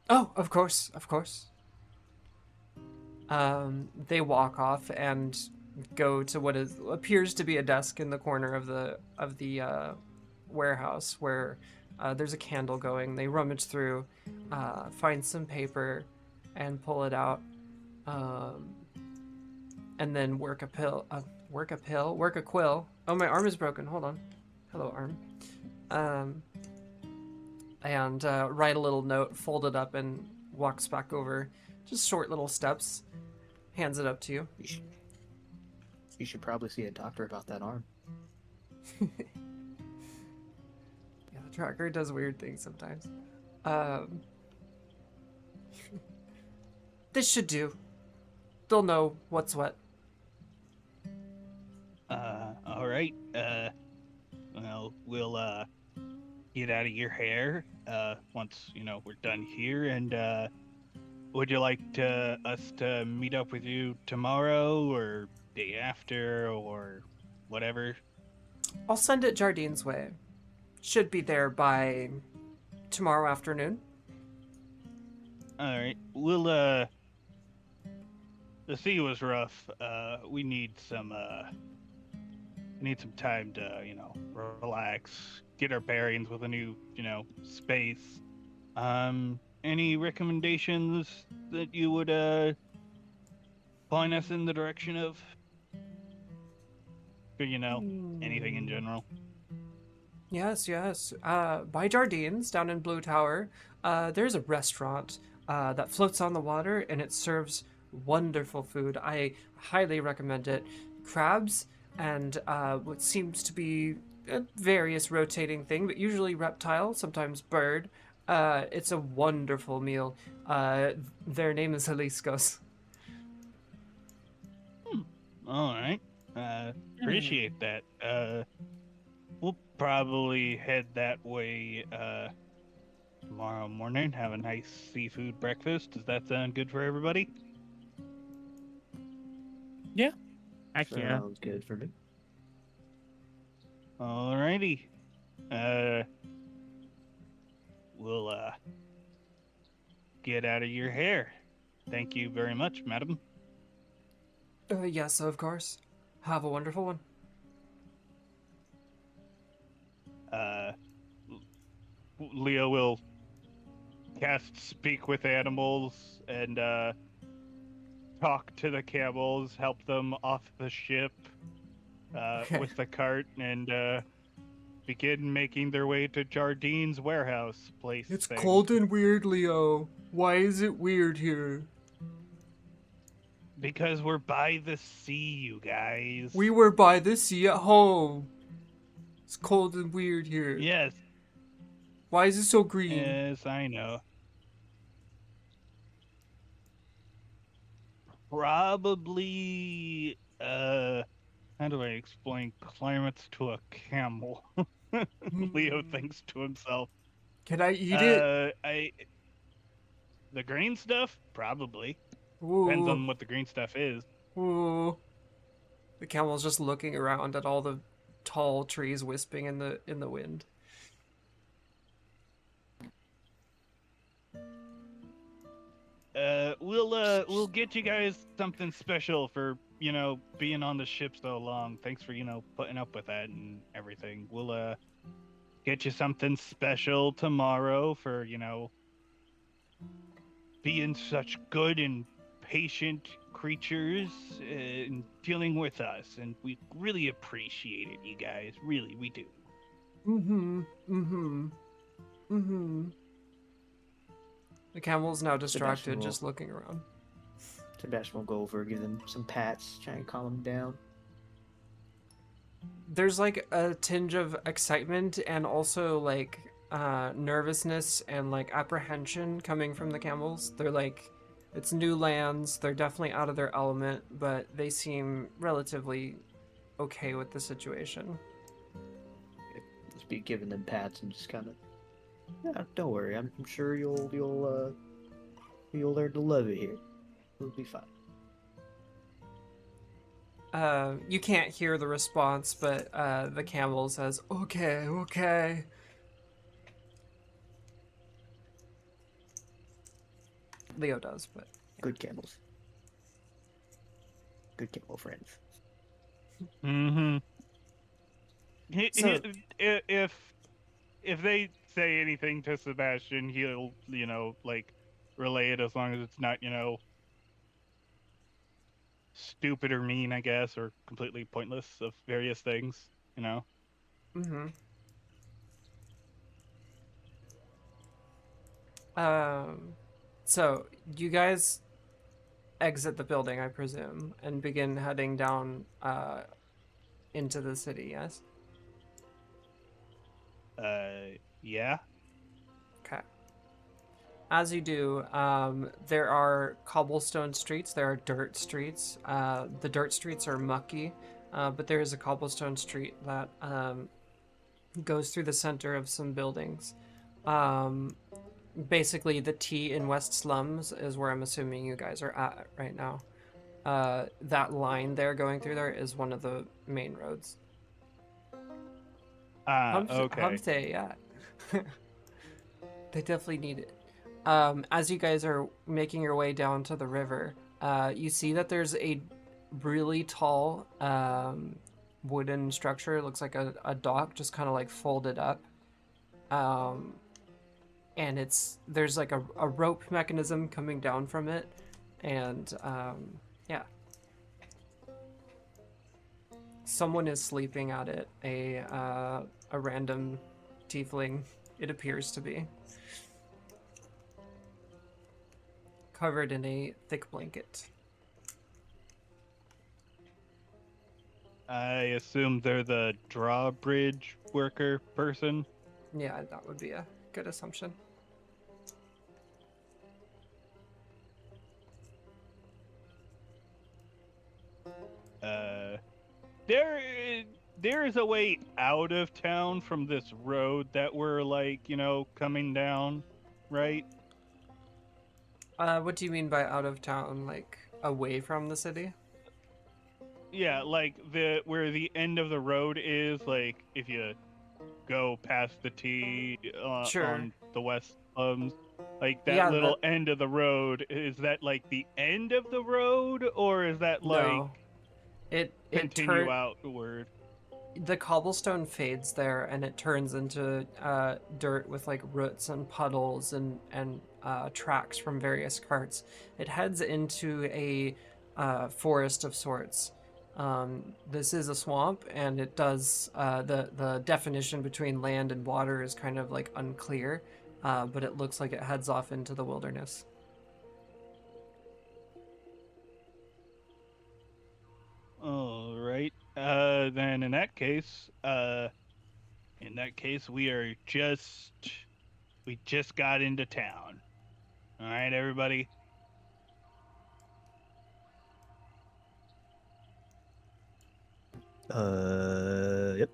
Speaker 1: Oh, of course, of course. They walk off and go to what appears to be a desk in the corner of the warehouse where there's a candle going. They rummage through, find some paper, and pull it out, um, and then work a quill. Oh, my arm is broken. Hold on. Hello, arm. Um, and write a little note, fold it up, and walks back over. Just short little steps. Hands it up to you.
Speaker 4: You should probably see a doctor about that arm.
Speaker 1: Yeah, the tracker does weird things sometimes. Um, this should do. They'll know what's what.
Speaker 3: All right. Well, we'll get out of your hair once we're done here. And would you like us to meet up with you tomorrow or day after or whatever?
Speaker 1: I'll send it Jardine's way. Should be there by tomorrow afternoon.
Speaker 3: All right. We'll the sea was rough. We need some time to, relax, get our bearings with a new, space. Any recommendations that you would point us in the direction of? Or, anything in general.
Speaker 1: Yes, yes. By Jardine's, down in Blue Tower, there's a restaurant that floats on the water, and it serves wonderful food. I highly recommend it. Crabs and what seems to be a various rotating thing, but usually reptile, sometimes bird. It's a wonderful meal. Their name is Jalisco's.
Speaker 3: All right. Appreciate that. We'll probably head that way tomorrow morning. Have a nice seafood breakfast. Does that sound good for everybody?
Speaker 5: Heck yeah.
Speaker 4: Sounds good for me.
Speaker 3: Alrighty. We'll get out of your hair. Thank you very much, madam.
Speaker 1: Yes, of course. Have a wonderful one.
Speaker 3: Leo will cast Speak with Animals and talk to the camels, help them off the ship with the cart, and begin making their way to Jardine's warehouse place.
Speaker 1: It's
Speaker 3: thing.
Speaker 1: cold and weird, Leo. Why is it weird here?
Speaker 3: Because we're by the sea, you guys.
Speaker 1: We were by the sea at home. It's cold and weird here.
Speaker 3: Yes.
Speaker 1: Why is it so green?
Speaker 3: Yes, I know. Probably, how do I explain climates to a camel? Leo thinks to himself.
Speaker 1: Can I eat it?
Speaker 3: The green stuff? Probably.
Speaker 1: Ooh.
Speaker 3: Depends on what the green stuff is.
Speaker 1: Ooh. The camel's just looking around at all the tall trees wisping in the wind.
Speaker 3: we'll get you guys something special for, being on the ship so long. Thanks for, putting up with that and everything. We'll get you something special tomorrow for, being such good and patient creatures and dealing with us. And we really appreciate it, you guys. Really, we do.
Speaker 1: Mm-hmm. Mm-hmm. Mm-hmm. The camel's now distracted,
Speaker 4: Sebastian will-
Speaker 1: just looking around.
Speaker 4: Sebastian will go over, give them some pats, try and calm them down.
Speaker 1: There's like a tinge of excitement and also like nervousness and like apprehension coming from the camels. They're like, it's new lands, they're definitely out of their element, but they seem relatively okay with the situation.
Speaker 4: Just be giving them pats and just kind of, yeah, don't worry. I'm sure you'll learn to love it here. It'll be fine.
Speaker 1: You can't hear the response, but the camel says, okay, okay. Leo does, but
Speaker 4: Good camels. Good camel friends.
Speaker 3: Mm-hmm.
Speaker 1: So-
Speaker 3: If they say anything to Sebastian, he'll, like, relay it as long as it's not, stupid or mean, I guess, or completely pointless of various things,
Speaker 1: Mm-hmm. So you guys exit the building, I presume, and begin heading down into the city, yes?
Speaker 3: Yeah.
Speaker 1: Okay. As you do, there are cobblestone streets, there are dirt streets. The dirt streets are mucky, but there is a cobblestone street that goes through the center of some buildings. Basically, the T in West Slums is where I'm assuming you guys are at right now. That line there going through there is one of the main roads.
Speaker 3: Okay.
Speaker 1: Humte, yeah. They definitely need it. As you guys are making your way down to the river, you see that there's a really tall wooden structure. It looks like a dock, just kind of like folded up. And there's like a rope mechanism coming down from it, and yeah. Someone is sleeping at it. A random tiefling, it appears to be. Covered in a thick blanket.
Speaker 3: I assume they're the drawbridge worker person.
Speaker 1: Yeah, that would be a good assumption.
Speaker 3: There is a way out of town from this road that we're like, coming down, right?
Speaker 1: What do you mean by out of town? Like away from the city?
Speaker 3: Yeah, like where the end of the road is, like if you go past the T
Speaker 1: Sure.
Speaker 3: on the west like that
Speaker 1: Yeah,
Speaker 3: little end of the road, is that like the end of the road, or is that like
Speaker 1: No. It
Speaker 3: continue outward?
Speaker 1: The cobblestone fades there, and it turns into dirt with like roots and puddles and tracks from various carts. It heads into a forest of sorts. This is a swamp, and it does the definition between land and water is kind of like unclear, but it looks like it heads off into the wilderness.
Speaker 3: All right. Then in that case, we just got into town. All right, everybody.
Speaker 4: Yep.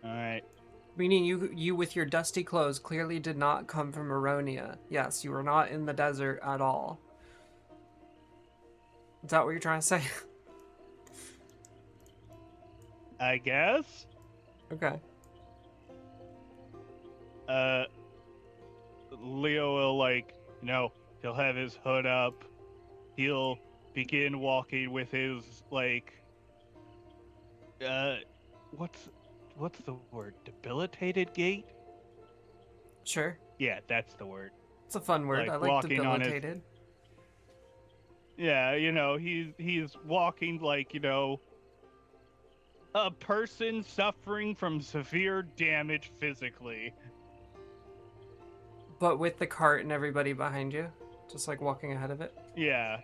Speaker 3: All right.
Speaker 1: Meaning you with your dusty clothes clearly did not come from Aronia. Yes, you were not in the desert at all. Is that what you're trying to say?
Speaker 3: I guess.
Speaker 1: Okay.
Speaker 3: Leo will He'll have his hood up. He'll begin walking with his what's the word? Debilitated gait?
Speaker 1: Sure.
Speaker 3: Yeah, that's the word.
Speaker 1: It's a fun word.
Speaker 3: Like
Speaker 1: I like
Speaker 3: walking on his-
Speaker 1: debilitated.
Speaker 3: Yeah, he's walking like, a person suffering from severe damage physically.
Speaker 1: But with the cart and everybody behind you, just like walking ahead of it.
Speaker 3: Yeah.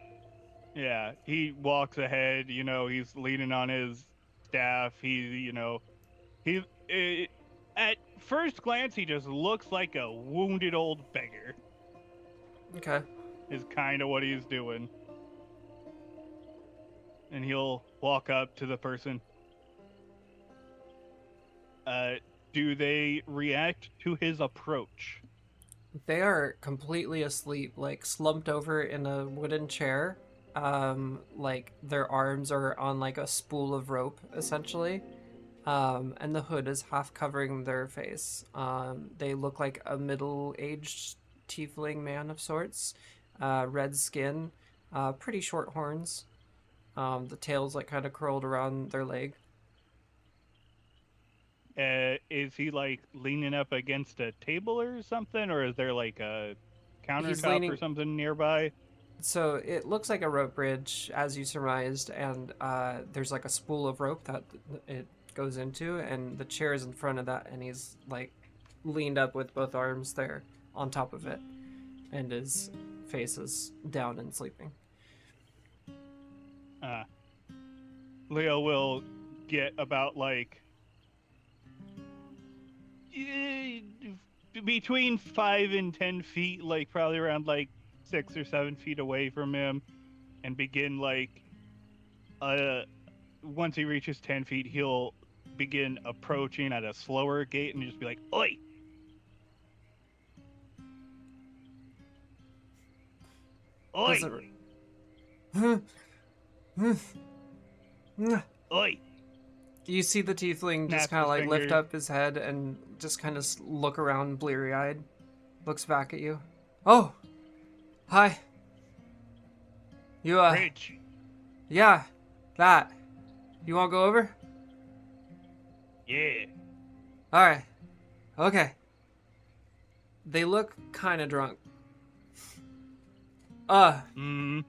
Speaker 3: Yeah, he walks ahead, he's leaning on his staff. At first glance, he just looks like a wounded old beggar,
Speaker 1: Okay.
Speaker 3: is kind of what he's doing. And he'll walk up to the person. Do they react to his approach?
Speaker 1: They are completely asleep, like slumped over in a wooden chair. Like their arms are on like a spool of rope, essentially. And the hood is half covering their face. They look like a middle-aged tiefling man of sorts. Red skin, pretty short horns. The tail's like kind of curled around their leg.
Speaker 3: Is he like leaning up against a table or something, or is there like a countertop
Speaker 1: leaning-
Speaker 3: or something nearby?
Speaker 1: So it looks like a rope bridge, as you surmised, and there's like a spool of rope that it goes into, and the chair is in front of that, and he's like leaned up with both arms there on top of it, and his face is down and sleeping.
Speaker 3: Leo will get about between 5 and 10 feet, like probably around 6 or 7 feet away from him, and begin once he reaches 10 feet, he'll begin approaching at a slower gait and just be like, "Oi! Oi! Oi!"
Speaker 1: You see the tiefling just
Speaker 3: Snaps
Speaker 1: kind of
Speaker 3: his
Speaker 1: like lift
Speaker 3: fingers.
Speaker 1: up his head and just kind of look around bleary-eyed, looks back at you. Oh, hi. You
Speaker 3: Bridge.
Speaker 1: yeah, that. You want to go over?
Speaker 3: Yeah.
Speaker 1: All right. Okay. They look kind of drunk.
Speaker 3: Mm.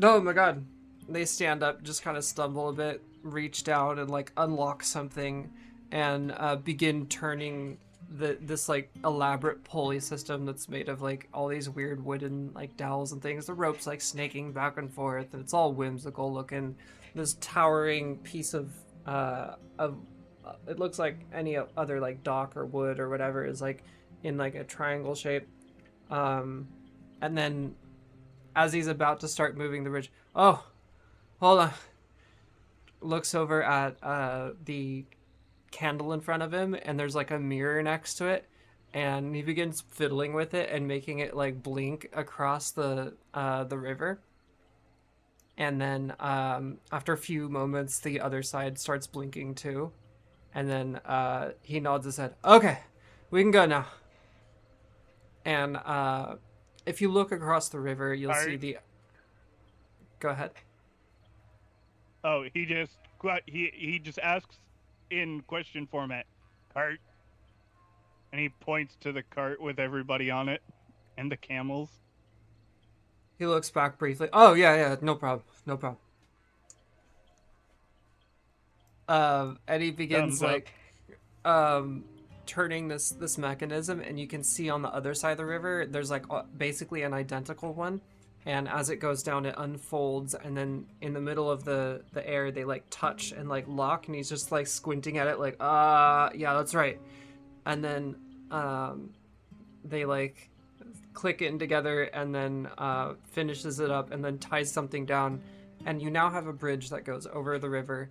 Speaker 1: Oh my god. They stand up, just kind of stumble a bit, reach down and like unlock something and begin turning this like elaborate pulley system that's made of like all these weird wooden like dowels and things. The rope's like snaking back and forth and it's all whimsical looking. This towering piece of it looks like any other like dock or wood or whatever is like in like a triangle shape. And then as he's about to start moving the bridge, oh, hold on. Looks over at the candle in front of him, and there's like a mirror next to it, and he begins fiddling with it and making it like blink across the river. And then after a few moments, the other side starts blinking too, and then he nods his head. Okay, we can go now. And if you look across the river, you'll see the. Go ahead.
Speaker 3: Oh, he just asks in question format, "Cart," and he points to the cart with everybody on it and the camels.
Speaker 1: He looks back briefly. Oh yeah, no problem, no problem. And he begins
Speaker 3: Thumbs up.
Speaker 1: turning this mechanism, and you can see on the other side of the river, there's like basically an identical one. And as it goes down, it unfolds, and then in the middle of the air, they like touch and like lock, and he's just like squinting at it, like, yeah, that's right. And then they like click it in together, and then finishes it up, and then ties something down, and you now have a bridge that goes over the river,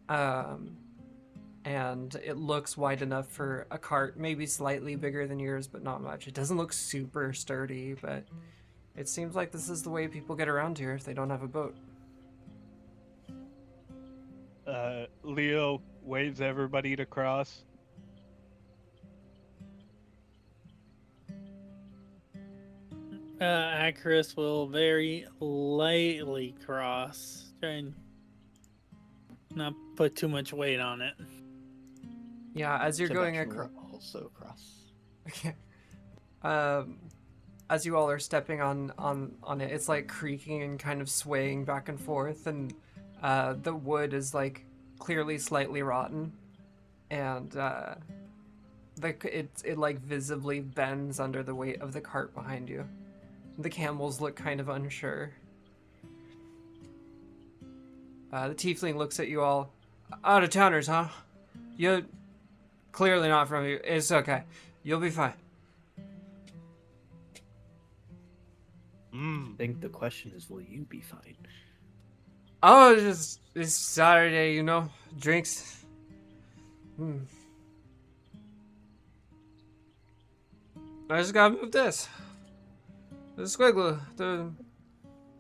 Speaker 1: and it looks wide enough for a cart, maybe slightly bigger than yours, but not much. It doesn't look super sturdy, but. It seems like this is the way people get around here if they don't have a boat.
Speaker 3: Leo waves everybody to cross.
Speaker 2: Acris will very lightly cross. Try and not put too much weight on it.
Speaker 1: Yeah, as you're going
Speaker 4: Sebastian
Speaker 1: across.
Speaker 4: will also cross.
Speaker 1: Okay. As you all are stepping on it, it's like creaking and kind of swaying back and forth, and the wood is like clearly slightly rotten, and it like visibly bends under the weight of the cart behind you. The camels look kind of unsure. The tiefling looks at you all. Out of towners, huh? You're clearly not from here. It's okay. You'll be fine.
Speaker 4: I think the question is, will you be fine?
Speaker 1: Oh, it's Saturday, drinks. I just gotta move this. The squiggle, the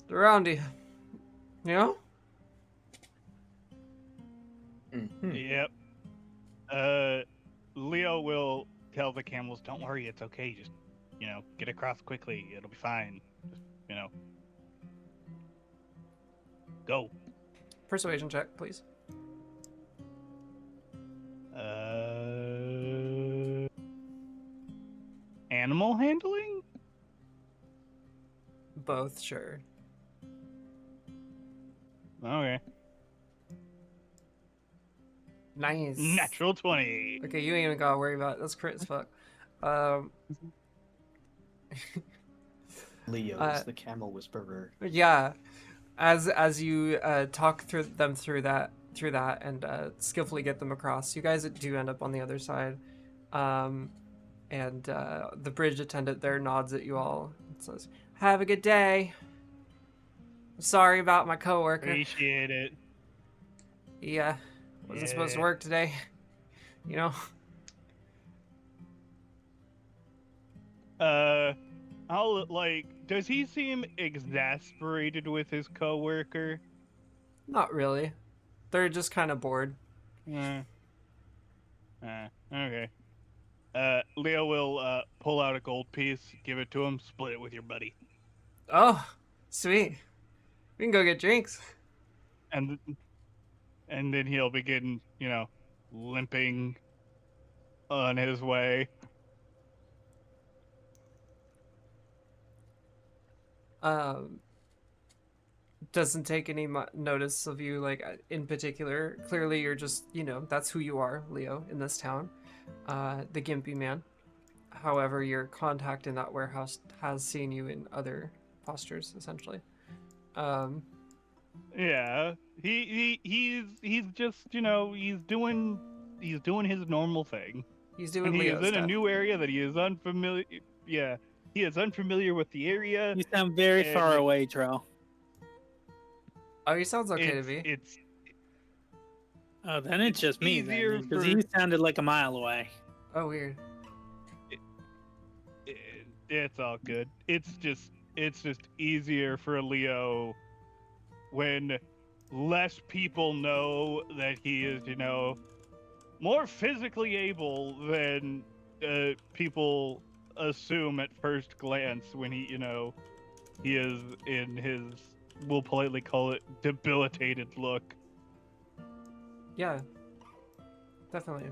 Speaker 1: roundy. You know?
Speaker 3: Yep. Leo will tell the camels, "Don't worry, it's okay. Just, get across quickly. It'll be fine. Just, go."
Speaker 1: Persuasion check, please.
Speaker 3: Animal handling?
Speaker 1: Both, sure.
Speaker 3: Okay.
Speaker 1: Nice.
Speaker 3: Natural 20.
Speaker 1: Okay, you ain't even gotta worry about it. That's crit as fuck. Um,
Speaker 4: Leo is the camel whisperer.
Speaker 1: yeah. As you talk through that and skillfully get them across, you guys do end up on the other side. And the bridge attendant there nods at you all and says, "Have a good day. Sorry about my coworker.
Speaker 3: Appreciate it.
Speaker 1: Yeah, wasn't supposed to
Speaker 3: Yeah.
Speaker 1: work today. You know."
Speaker 3: Does he seem exasperated with his coworker?
Speaker 1: Not really. They're just kind of bored.
Speaker 3: Okay. Leo will pull out a gold piece, give it to him, split it with your buddy.
Speaker 1: Oh, sweet. We can go get drinks.
Speaker 3: And then he'll begin, limping on his way.
Speaker 1: Doesn't take any notice of you, like, in particular. Clearly, you're just, that's who you are, Leo, in this town. The Gimpy Man. However, your contact in that warehouse has seen you in other postures, essentially.
Speaker 3: Yeah, he's just, he's doing his normal thing.
Speaker 1: He's doing
Speaker 3: And he
Speaker 1: Leo
Speaker 3: is in
Speaker 1: stuff.
Speaker 3: a new area that he is unfamiliar. Yeah, he is unfamiliar with the area.
Speaker 2: You sound very
Speaker 3: And,
Speaker 2: far
Speaker 3: like,
Speaker 2: away, Tro.
Speaker 1: Oh, he sounds okay to
Speaker 3: it's,
Speaker 1: me.
Speaker 3: It's
Speaker 2: Oh, then it's just me
Speaker 3: easier
Speaker 2: then, because
Speaker 3: for-
Speaker 2: you sounded like a mile away.
Speaker 1: Oh, weird.
Speaker 3: it's all good. It's just easier for Leo when less people know that he is, more physically able than people assume at first glance when he is in his, we'll politely call it, debilitated look.
Speaker 1: Yeah, definitely.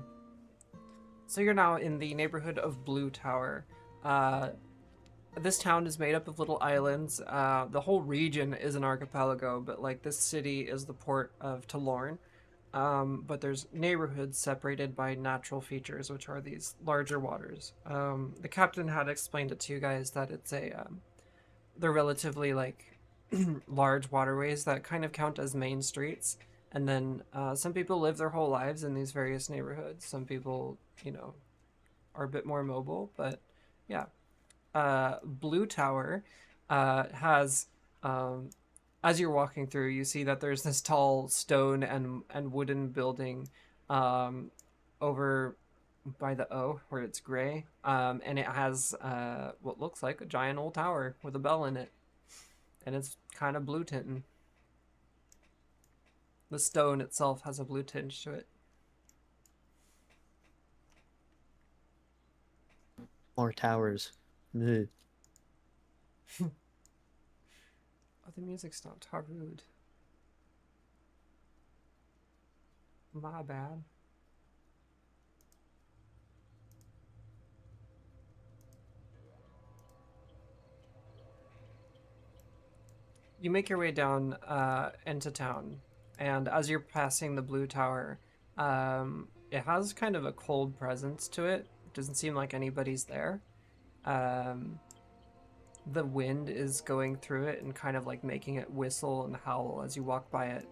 Speaker 1: So you're now in the neighborhood of Blue Tower. This town is made up of little islands. The whole region is an archipelago, but like this city is the port of Talorn. But there's neighborhoods separated by natural features, which are these larger waters. The captain had explained it to you guys that it's they're relatively like large waterways that kind of count as main streets. And then some people live their whole lives in these various neighborhoods. Some people, are a bit more mobile, but yeah. Blue Tower has, as you're walking through, you see that there's this tall stone and wooden building over by the O where it's gray. And it has what looks like a giant old tower with a bell in it. And it's kind of blue tinting. The stone itself has a blue tinge to it.
Speaker 4: More towers. Ugh.
Speaker 1: Oh, the music stopped. How rude. My bad. You make your way down into town, and as you're passing the blue tower, it has kind of a cold presence to it. It doesn't seem like anybody's there. Um, the wind is going through it and kind of like making it whistle and howl as you walk by it.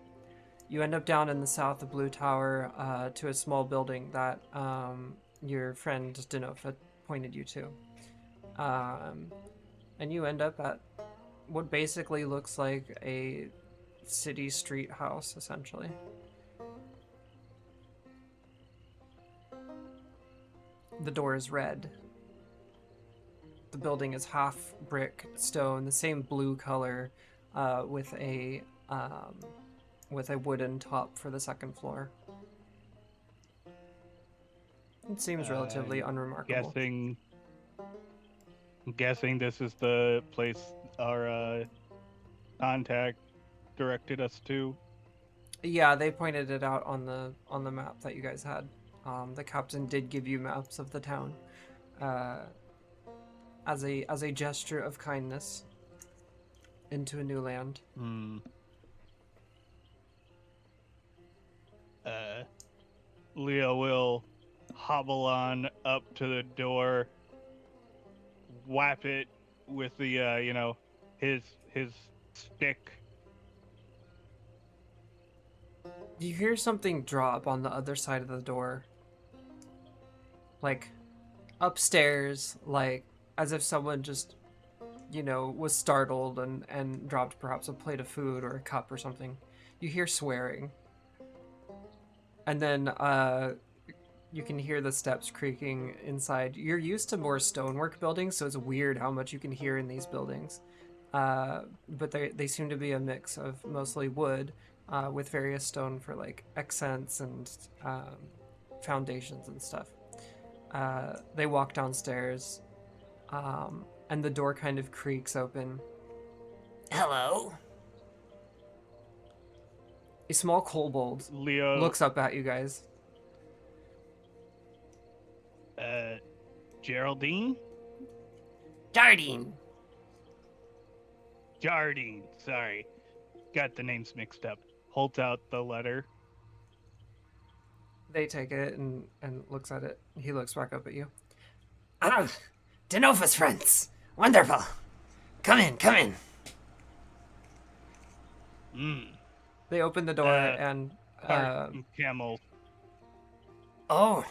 Speaker 1: You end up down in the south of Blue Tower to a small building that your friend Denofa pointed you to. And you end up at what basically looks like a city street house, essentially. The door is red. The building is half brick stone, the same blue color, with a wooden top for the second floor. It seems relatively unremarkable.
Speaker 3: Guessing this is the place our contact directed us to.
Speaker 1: Yeah, they pointed it out on the map that you guys had. The captain did give you maps of the town, as a gesture of kindness into a new land.
Speaker 3: Leo will hobble on up to the door, whap it with the his stick.
Speaker 1: You hear something drop on the other side of the door, like upstairs, like as if someone just, was startled and dropped perhaps a plate of food or a cup or something. You hear swearing. And then you can hear the steps creaking inside. You're used to more stonework buildings, so it's weird how much you can hear in these buildings. But they seem to be a mix of mostly wood with various stone for like accents and foundations and stuff. They walk downstairs, and the door kind of creaks open. Hello? A small kobold
Speaker 3: Leo
Speaker 1: looks up at you guys.
Speaker 3: Geraldine?
Speaker 1: Jardine.
Speaker 3: Jardine, sorry. Got the names mixed up. Holds out the letter.
Speaker 1: They take it and looks at it. He looks back up at you. Ah, Denofa's friends. Wonderful. Come in, come in. They open the door and...
Speaker 3: Camel.
Speaker 1: Oh.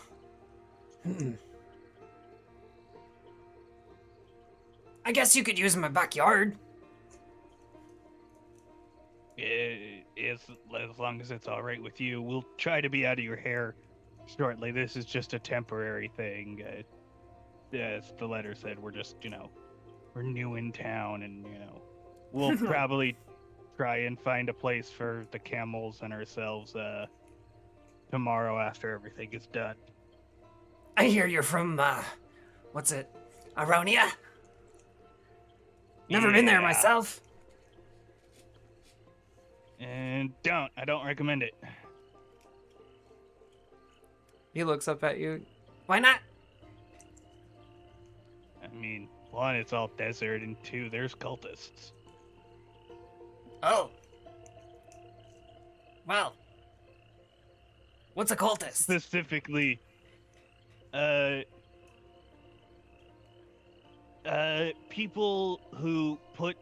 Speaker 1: I guess you could use my backyard.
Speaker 3: As long as it's all right with you, we'll try to be out of your hair shortly. This is just a temporary thing. As the letter said, we're just, we're new in town, and we'll probably try and find a place for the camels and ourselves tomorrow after everything is done.
Speaker 1: I hear you're from, what's it, Aronia? Never been there myself.
Speaker 3: And I don't recommend it.
Speaker 1: He looks up at you. Why not?
Speaker 3: I mean, one, it's all desert, and two, there's cultists.
Speaker 1: Oh. Well. What's a cultist?
Speaker 3: Specifically, people who put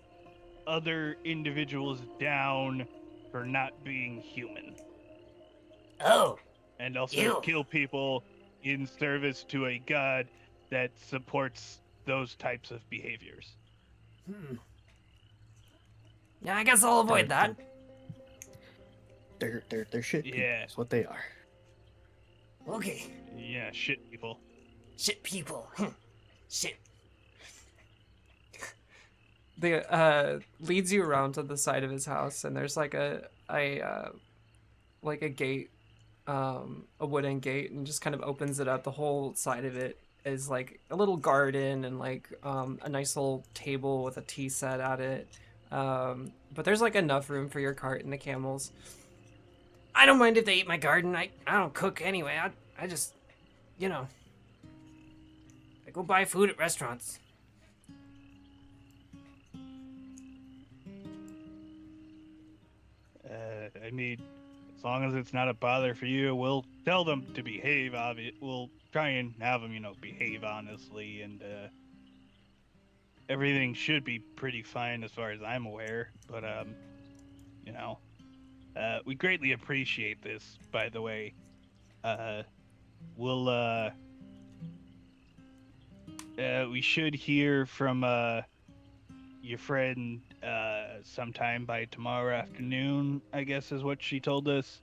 Speaker 3: other individuals down for not being human.
Speaker 1: Oh.
Speaker 3: And also kill people in service to a god that supports those types of behaviors.
Speaker 1: Yeah, I guess I'll avoid that.
Speaker 4: They're shit people.
Speaker 3: Yeah.
Speaker 4: That's what they are.
Speaker 1: Okay.
Speaker 3: Yeah, shit people.
Speaker 1: Shit people. Shit. They leads you around to the side of his house, and there's like a gate, a wooden gate, and just kind of opens it up. The whole side of it is like a little garden and like a nice little table with a tea set at it. But there's like enough room for your cart and the camels. I don't mind if they eat my garden. I don't cook anyway. I just, you know, I go buy food at restaurants.
Speaker 3: I mean, as long as it's not a bother for you, we'll tell them to behave. We'll try and have them, behave honestly, and everything should be pretty fine as far as I'm aware. But we greatly appreciate this. By the way, we'll we should hear from your friend sometime by tomorrow afternoon, I guess is what she told us.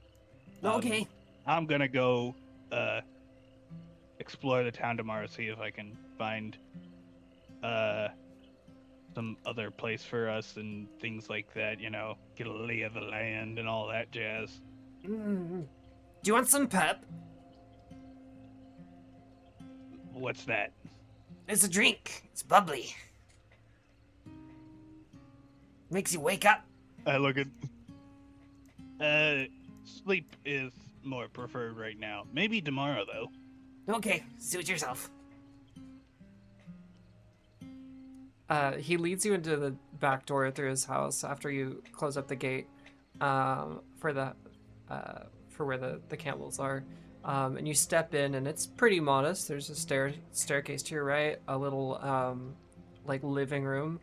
Speaker 1: Okay.
Speaker 3: I'm gonna go explore the town tomorrow, see if I can find some other place for us and things like that, get a lay of the land and all that jazz.
Speaker 1: Do you want some pep?
Speaker 3: What's that?
Speaker 1: It's a drink. It's bubbly. Makes you wake up.
Speaker 3: I look at sleep is more preferred right now. Maybe tomorrow though.
Speaker 1: Okay, suit yourself. He leads you into the back door through his house after you close up the gate for where the camels are. And you step in, and it's pretty modest. There's a staircase to your right, a little like living room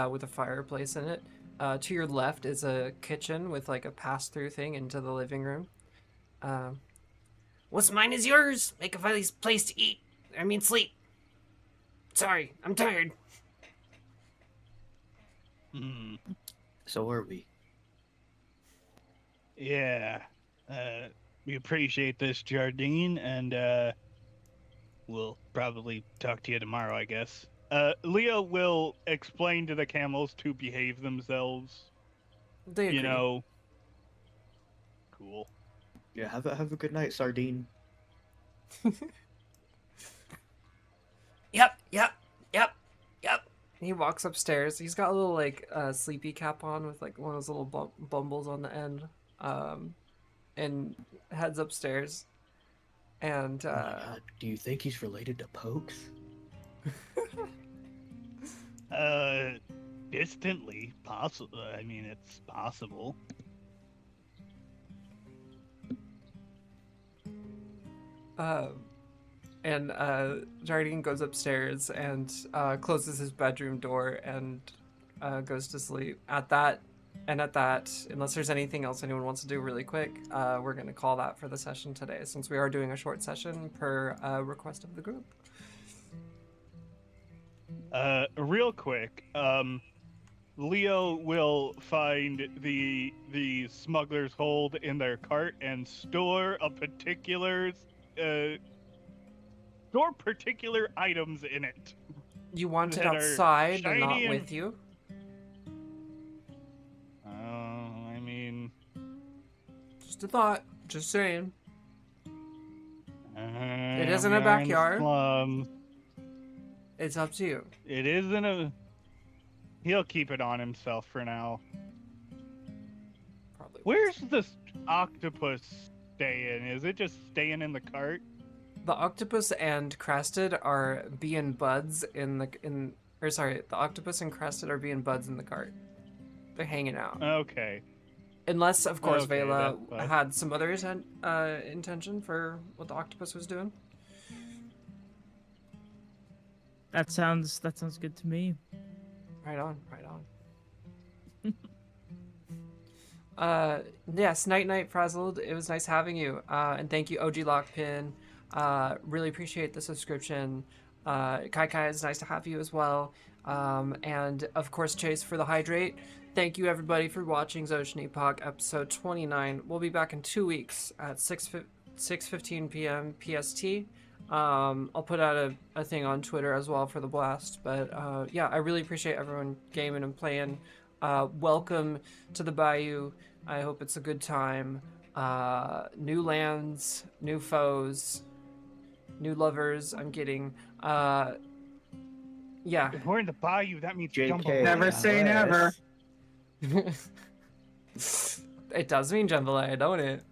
Speaker 1: with a fireplace in it. To your left is a kitchen with like a pass-through thing into the living room. What's mine is yours. Make a place to eat. I mean, sleep. Sorry, I'm tired.
Speaker 4: So are we.
Speaker 3: Yeah. We appreciate this, Jardine, and we'll probably talk to you tomorrow, I guess. Leo will explain to the camels to behave themselves.
Speaker 1: They agree.
Speaker 3: Cool.
Speaker 4: Yeah, have a good night, Sardine.
Speaker 1: Yep. He walks upstairs. He's got a little like sleepy cap on with like one of those little bumbles on the end, and heads upstairs. And
Speaker 4: Oh my God, do you think he's related to Pokes?
Speaker 3: Distantly possible. I mean, it's possible.
Speaker 1: Jardine goes upstairs and closes his bedroom door and goes to sleep. At that, unless there's anything else anyone wants to do really quick, we're going to call that for the session today, since we are doing a short session per request of the group.
Speaker 3: Real quick, Leo will find the smuggler's hold in their cart and store particular items in it.
Speaker 1: You want it
Speaker 3: that are
Speaker 1: outside and not
Speaker 3: shiny
Speaker 1: with you?
Speaker 3: I mean,
Speaker 1: Just a thought. Just saying.
Speaker 3: it
Speaker 1: isn't a backyard.
Speaker 3: Slums.
Speaker 1: It's up to you.
Speaker 3: It isn't a. He'll keep it on himself for now.
Speaker 1: Probably.
Speaker 3: Where's this octopus staying? Is it just staying in the cart?
Speaker 1: The octopus and Crested are being buds the octopus and Crested are being buds in the cart. They're hanging out.
Speaker 3: Okay.
Speaker 1: Unless, of course,
Speaker 3: Okay,
Speaker 1: Vela
Speaker 3: that's fine.
Speaker 1: had some other intention for what the octopus was doing.
Speaker 5: That sounds good to me.
Speaker 1: Right on. Yes, night, Frazzled. It was nice having you. And thank you, OG Lockpin. Really appreciate the subscription. Kai, it's nice to have you as well. And of course, Chase for the hydrate. Thank you everybody for watching Zotian Epoch episode 29. We'll be back in 2 weeks at 6:15 p.m. PST. I'll put out a thing on Twitter as well for the blast. But yeah, I really appreciate everyone gaming and playing. Welcome to the Bayou. I hope it's a good time. New lands, new foes. new lovers. I'm getting, yeah.
Speaker 3: If we're in the bayou, that means
Speaker 4: JK.
Speaker 3: jambalaya.
Speaker 6: Never say never.
Speaker 1: It does mean jambalaya, don't it?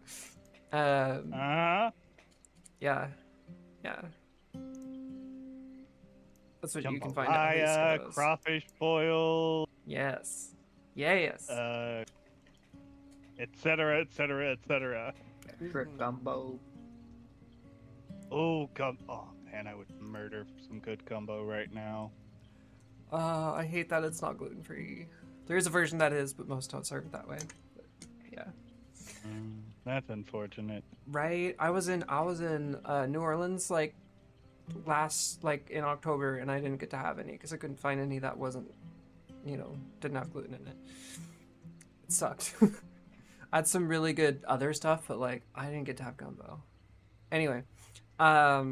Speaker 3: Uh-huh.
Speaker 1: Yeah, yeah. That's what you can find out.
Speaker 3: Jambalaya, crawfish boil,
Speaker 1: Yes, yes.
Speaker 3: et cetera, et cetera, et cetera.
Speaker 4: Trick gumbo.
Speaker 3: Oh, oh man, I would murder some good gumbo right now.
Speaker 1: I hate that it's not gluten free. There is a version that is, but most don't serve it that way. But, yeah.
Speaker 3: That's unfortunate.
Speaker 1: Right. I was in New Orleans like in October, and I didn't get to have any because I couldn't find any that wasn't, didn't have gluten in it. It sucked. I had some really good other stuff, but like I didn't get to have gumbo. Anyway, yeah.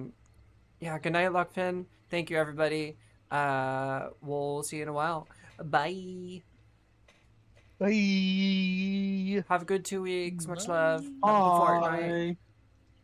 Speaker 1: Good night, Lockfin. Thank you, everybody. We'll see you in a while. Bye.
Speaker 3: Bye.
Speaker 1: Have a good 2 weeks. Much love. Have a good fortnight.
Speaker 2: Bye.